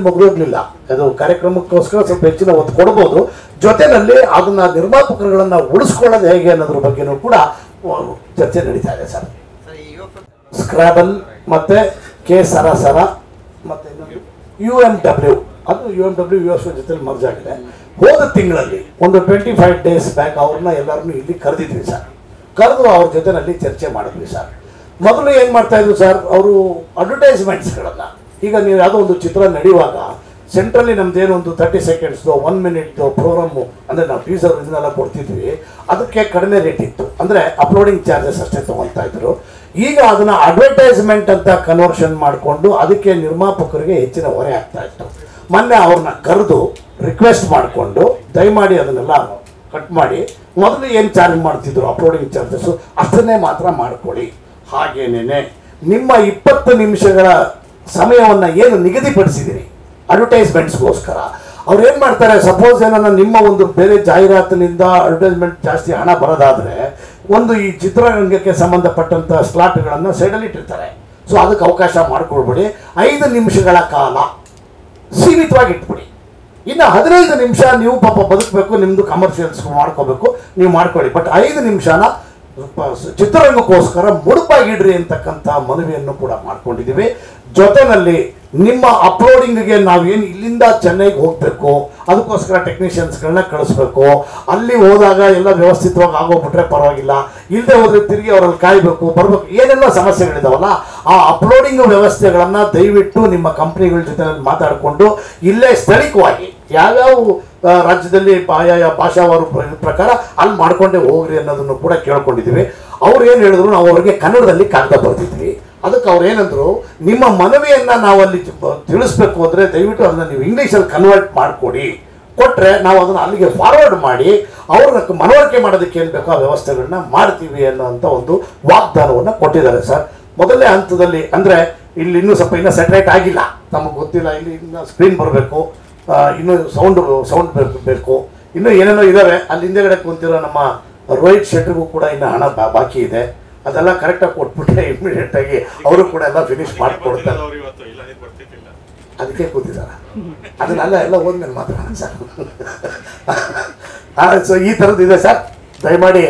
ಮುಗಿದೋಗ್ಲಿಲ್ಲ. ಅದು ಕಾರ್ಯಕ್ರಮಕ್ಕೋಸ್ಕರ ಸ್ವಲ್ಪ ಹೆಚ್ಚಿನ ಒತ್ತು ಕೊಡ್ಬೋದು. ಜೊತೆಯಲ್ಲಿ ಅದನ್ನು ನಿರ್ಮಾಪಕರುಗಳನ್ನು ಉಳಿಸ್ಕೊಳ್ಳೋದು ಹೇಗೆ ಅನ್ನೋದ್ರ ಬಗ್ಗೆನೂ ಕೂಡ ಚರ್ಚೆ ನಡೀತಾ ಇದೆ ಸರ್. ಸ್ಕ್ರಾಬಲ್ ಮತ್ತು ಕೆ ಸರ ಮತ್ತು UMW, ಅದು UMW UFO ಜೊತೆಲಿ ಮರ್ಜ್ ಆಗಿದೆ. ಹೋದ ತಿಂಗಳಲ್ಲಿ ಒಂದು 25 ಡೇಸ್ ಬ್ಯಾಕ್ ಅವ್ರನ್ನ ಎಲ್ಲರನ್ನೂ ಇಲ್ಲಿ ಕರೆದಿದ್ವಿ ಸರ್. ಕರೆದು ಅವ್ರ ಜೊತೆಯಲ್ಲಿ ಚರ್ಚೆ ಮಾಡಿದ್ವಿ ಸರ್. ಮೊದಲು ಏನು ಮಾಡ್ತಾಯಿದ್ರು ಸರ್, ಅವರು ಅಡ್ವರ್ಟೈಸ್ಮೆಂಟ್ಸ್ಗಳನ್ನು, ಈಗ ನೀವು ಯಾವುದೋ ಒಂದು ಚಿತ್ರ ನಡೆಯುವಾಗ ಸೆಂಟ್ರಲ್ಲಿ ನಮ್ದೇನು ಒಂದು 30 ಸೆಕೆಂಡ್ಸ್ದು 1 ಮಿನಿಟ್ದು ಪ್ರೋಗ್ರಾಮು ಅಂದರೆ ನಾವು ಟೀಸರ್ ಇದನ್ನೆಲ್ಲ ಕೊಡ್ತಿದ್ವಿ, ಅದಕ್ಕೆ ಕಡಿಮೆ ರೇಟ್ ಇತ್ತು, ಅಂದರೆ ಅಪ್ಲೋಡಿಂಗ್ ಚಾರ್ಜಸ್ ಅಷ್ಟೇ ತೊಗೊಳ್ತಾ ಇದ್ರು. ಈಗ ಅದನ್ನು ಅಡ್ವರ್ಟೈಸ್ಮೆಂಟ್ ಅಂತ ಕನ್ವರ್ಷನ್ ಮಾಡಿಕೊಂಡು ಅದಕ್ಕೆ ನಿರ್ಮಾಪಕರಿಗೆ ಹೆಚ್ಚಿನ ಹೊರೆ ಆಗ್ತಾ ಇತ್ತು. ಮೊನ್ನೆ ಅವ್ರನ್ನ ಕರೆದು ರಿಕ್ವೆಸ್ಟ್ ಮಾಡಿಕೊಂಡು ದಯಮಾಡಿ ಅದನ್ನೆಲ್ಲ ಕಟ್ ಮಾಡಿ, ಮೊದಲು ಏನು ಚಾರ್ಜ್ ಮಾಡ್ತಿದ್ರು ಅಪ್ಲೋಡಿಂಗ್ ಚಾರ್ಜಸ್ಸು ಅಷ್ಟನ್ನೇ ಮಾತ್ರ ಮಾಡ್ಕೊಳ್ಳಿ. ಹಾಗೇನೇ ನಿಮ್ಮ 20 ನಿಮಿಷಗಳ ಸಮಯವನ್ನು ಏನು ನಿಗದಿಪಡಿಸಿದ್ದೀರಿ ಅಡ್ವರ್ಟೈಸ್ಮೆಂಟ್ಸ್ಗೋಸ್ಕರ, ಅವ್ರು ಏನು ಮಾಡ್ತಾರೆ, ಸಪೋಸ್ ಏನನ್ನ ನಿಮ್ಮ ಒಂದು ಬೇರೆ ಜಾಹೀರಾತಿನಿಂದ ಅಡ್ವರ್ಟೈಸ್ಮೆಂಟ್ ಜಾಸ್ತಿ ಹಣ ಬರೋದಾದರೆ ಒಂದು ಈ ಚಿತ್ರರಂಗಕ್ಕೆ ಸಂಬಂಧಪಟ್ಟಂಥ ಸ್ಲಾಟ್ಗಳನ್ನು ಸೈಡಲ್ಲಿ ಇಟ್ಟಿರ್ತಾರೆ. ಸೊ ಅದಕ್ಕೆ ಅವಕಾಶ ಮಾಡಿಕೊಡ್ಬೇಡಿ. 5 ನಿಮಿಷಗಳ ಕಾಲ ಸೀಮಿತವಾಗಿ ಇಟ್ಬಿಡಿ. ಇನ್ನು 15 ನಿಮಿಷ ನೀವು ಪಾಪ ಬದುಕಬೇಕು, ನಿಮ್ಮದು ಕಮರ್ಷಿಯಲ್ಸ್ ಮಾಡ್ಕೋಬೇಕು, ನೀವು ಮಾಡ್ಕೊಳ್ಳಿ. ಬಟ್ 5 ನಿಮಿಷನ ಚಿತ್ರರಂಗಕ್ಕೋಸ್ಕರ ಮುಡುಪಾಗಿಡ್ರಿ ಅಂತಕ್ಕಂಥ ಮನವಿಯನ್ನು ಕೂಡ ಮಾಡ್ಕೊಂಡಿದ್ದೀವಿ. ಜೊತೆಯಲ್ಲಿ ನಿಮ್ಮ ಅಪ್ಲೋಡಿಂಗ್ಗೆ ನಾವೇನು ಇಲ್ಲಿಂದ ಚೆನ್ನೈಗೆ ಹೋಗಬೇಕು, ಅದಕ್ಕೋಸ್ಕರ ಟೆಕ್ನಿಷಿಯನ್ಸ್ಗಳನ್ನ ಕಳಿಸ್ಬೇಕು. ಅಲ್ಲಿ ಹೋದಾಗ ಎಲ್ಲ ವ್ಯವಸ್ಥಿತವಾಗಿ ಆಗೋಗ್ಬಿಟ್ರೆ ಪರವಾಗಿಲ್ಲ, ಇಲ್ಲದೆ ಹೋದರೆ ತಿರುಗಿ ಅವರಲ್ಲಿ ಕಾಯಬೇಕು ಬರಬೇಕು, ಏನೆಲ್ಲ ಸಮಸ್ಯೆಗಳಿದಾವಲ್ಲ, ಆ ಅಪ್ಲೋಡಿಂಗ್ ವ್ಯವಸ್ಥೆಗಳನ್ನು ದಯವಿಟ್ಟು ನಿಮ್ಮ ಕಂಪ್ನಿಗಳ ಜೊತೆ ಮಾತಾಡಿಕೊಂಡು ಇಲ್ಲೇ ಸ್ಥಳೀಯವಾಗಿ ಯಾವ್ಯಾವ ರಾಜ್ಯದಲ್ಲಿ ಆಯಾಯ ಭಾಷಾವಾರು ಪ್ರಕಾರ ಅಲ್ಲಿ ಮಾಡ್ಕೊಂಡೇ ಹೋಗ್ರಿ ಅನ್ನೋದನ್ನು ಕೂಡ ಕೇಳ್ಕೊಂಡಿದ್ದೀವಿ. ಅವ್ರು ಏನು ಹೇಳಿದ್ರು ನಾವು ಅವ್ರಿಗೆ ಕನ್ನಡದಲ್ಲಿ ಕಾಗದ ಬರ್ತಿದ್ವಿ. ಅದಕ್ಕೆ ಅವ್ರು ಏನಂದ್ರು, ನಿಮ್ಮ ಮನವಿಯನ್ನು ನಾವು ಅಲ್ಲಿ ತಿಳಿಸ್ಬೇಕು ಅಂದರೆ ದಯವಿಟ್ಟು ಅದನ್ನು ನೀವು ಇಂಗ್ಲೀಷಲ್ಲಿ ಕನ್ವರ್ಟ್ ಮಾಡಿಕೊಡಿ, ಕೊಟ್ಟರೆ ನಾವು ಅದನ್ನು ಅಲ್ಲಿಗೆ ಫಾರ್ವರ್ಡ್ ಮಾಡಿ ಅವ್ರನ್ನ ಮನವರಿಕೆ ಮಾಡೋದಕ್ಕೆ ಏನು ಬೇಕೋ ಆ ವ್ಯವಸ್ಥೆಗಳನ್ನ ಮಾಡ್ತೀವಿ ಅನ್ನೋಂಥ ಒಂದು ವಾಗ್ದಾನವನ್ನು ಕೊಟ್ಟಿದ್ದಾರೆ ಸರ್. ಮೊದಲನೇ ಹಂತದಲ್ಲಿ ಅಂದರೆ ಇಲ್ಲಿ ಇನ್ನೂ ಸ್ವಲ್ಪ ಇನ್ನೂ ಸೆಟ್ರೇಟ್ ಆಗಿಲ್ಲ, ನಮಗೆ ಗೊತ್ತಿಲ್ಲ, ಇಲ್ಲಿ ಇನ್ನೂ ಸ್ಕ್ರೀನ್ ಬರಬೇಕು, ಇನ್ನೂ ಸೌಂಡ್ ಬೇಕು, ಇನ್ನೂ ಏನೇನೋ ಇದ್ದಾವೆ. ಅಲ್ಲಿ ಹಿಂದೆಗಡೆ ಕುಂತಿರೋ ನಮ್ಮ ರೋಹಿತ್ ಶೆಟ್ರಿಗೂ ಕೂಡ ಇನ್ನು ಹಣ ಬಾಕಿ ಇದೆ. ಅದೆಲ್ಲ ಕರೆಕ್ಟಾಗಿ ಕೊಟ್ಬಿಟ್ರೆ ಇಮಿಡಿಯೇಟಾಗಿ ಅವರು ಕೂಡ ಎಲ್ಲ ಫಿನಿಶ್ ಮಾಡಿಕೊಡ್ತಾರೆ. ಅದಕ್ಕೆ ಕೂತಿದ್ದಾರೆ, ಅದನ್ನೆಲ್ಲ ಎಲ್ಲ ಹೋದ್ಮೇಲೆ ಮಾತಾಡೋಣ ಸರ್. ಸೊ ಈ ಥರದ್ದು ಇದೆ ಸರ್. ದಯಮಾಡಿ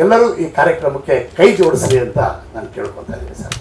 ಎಲ್ಲರೂ ಈ ಕಾರ್ಯಕ್ರಮಕ್ಕೆ ಕೈ ಜೋಡಿಸ್ರಿ ಅಂತ ನಾನು ಕೇಳ್ಕೊತಾ ಇದ್ದೀನಿ ಸರ್.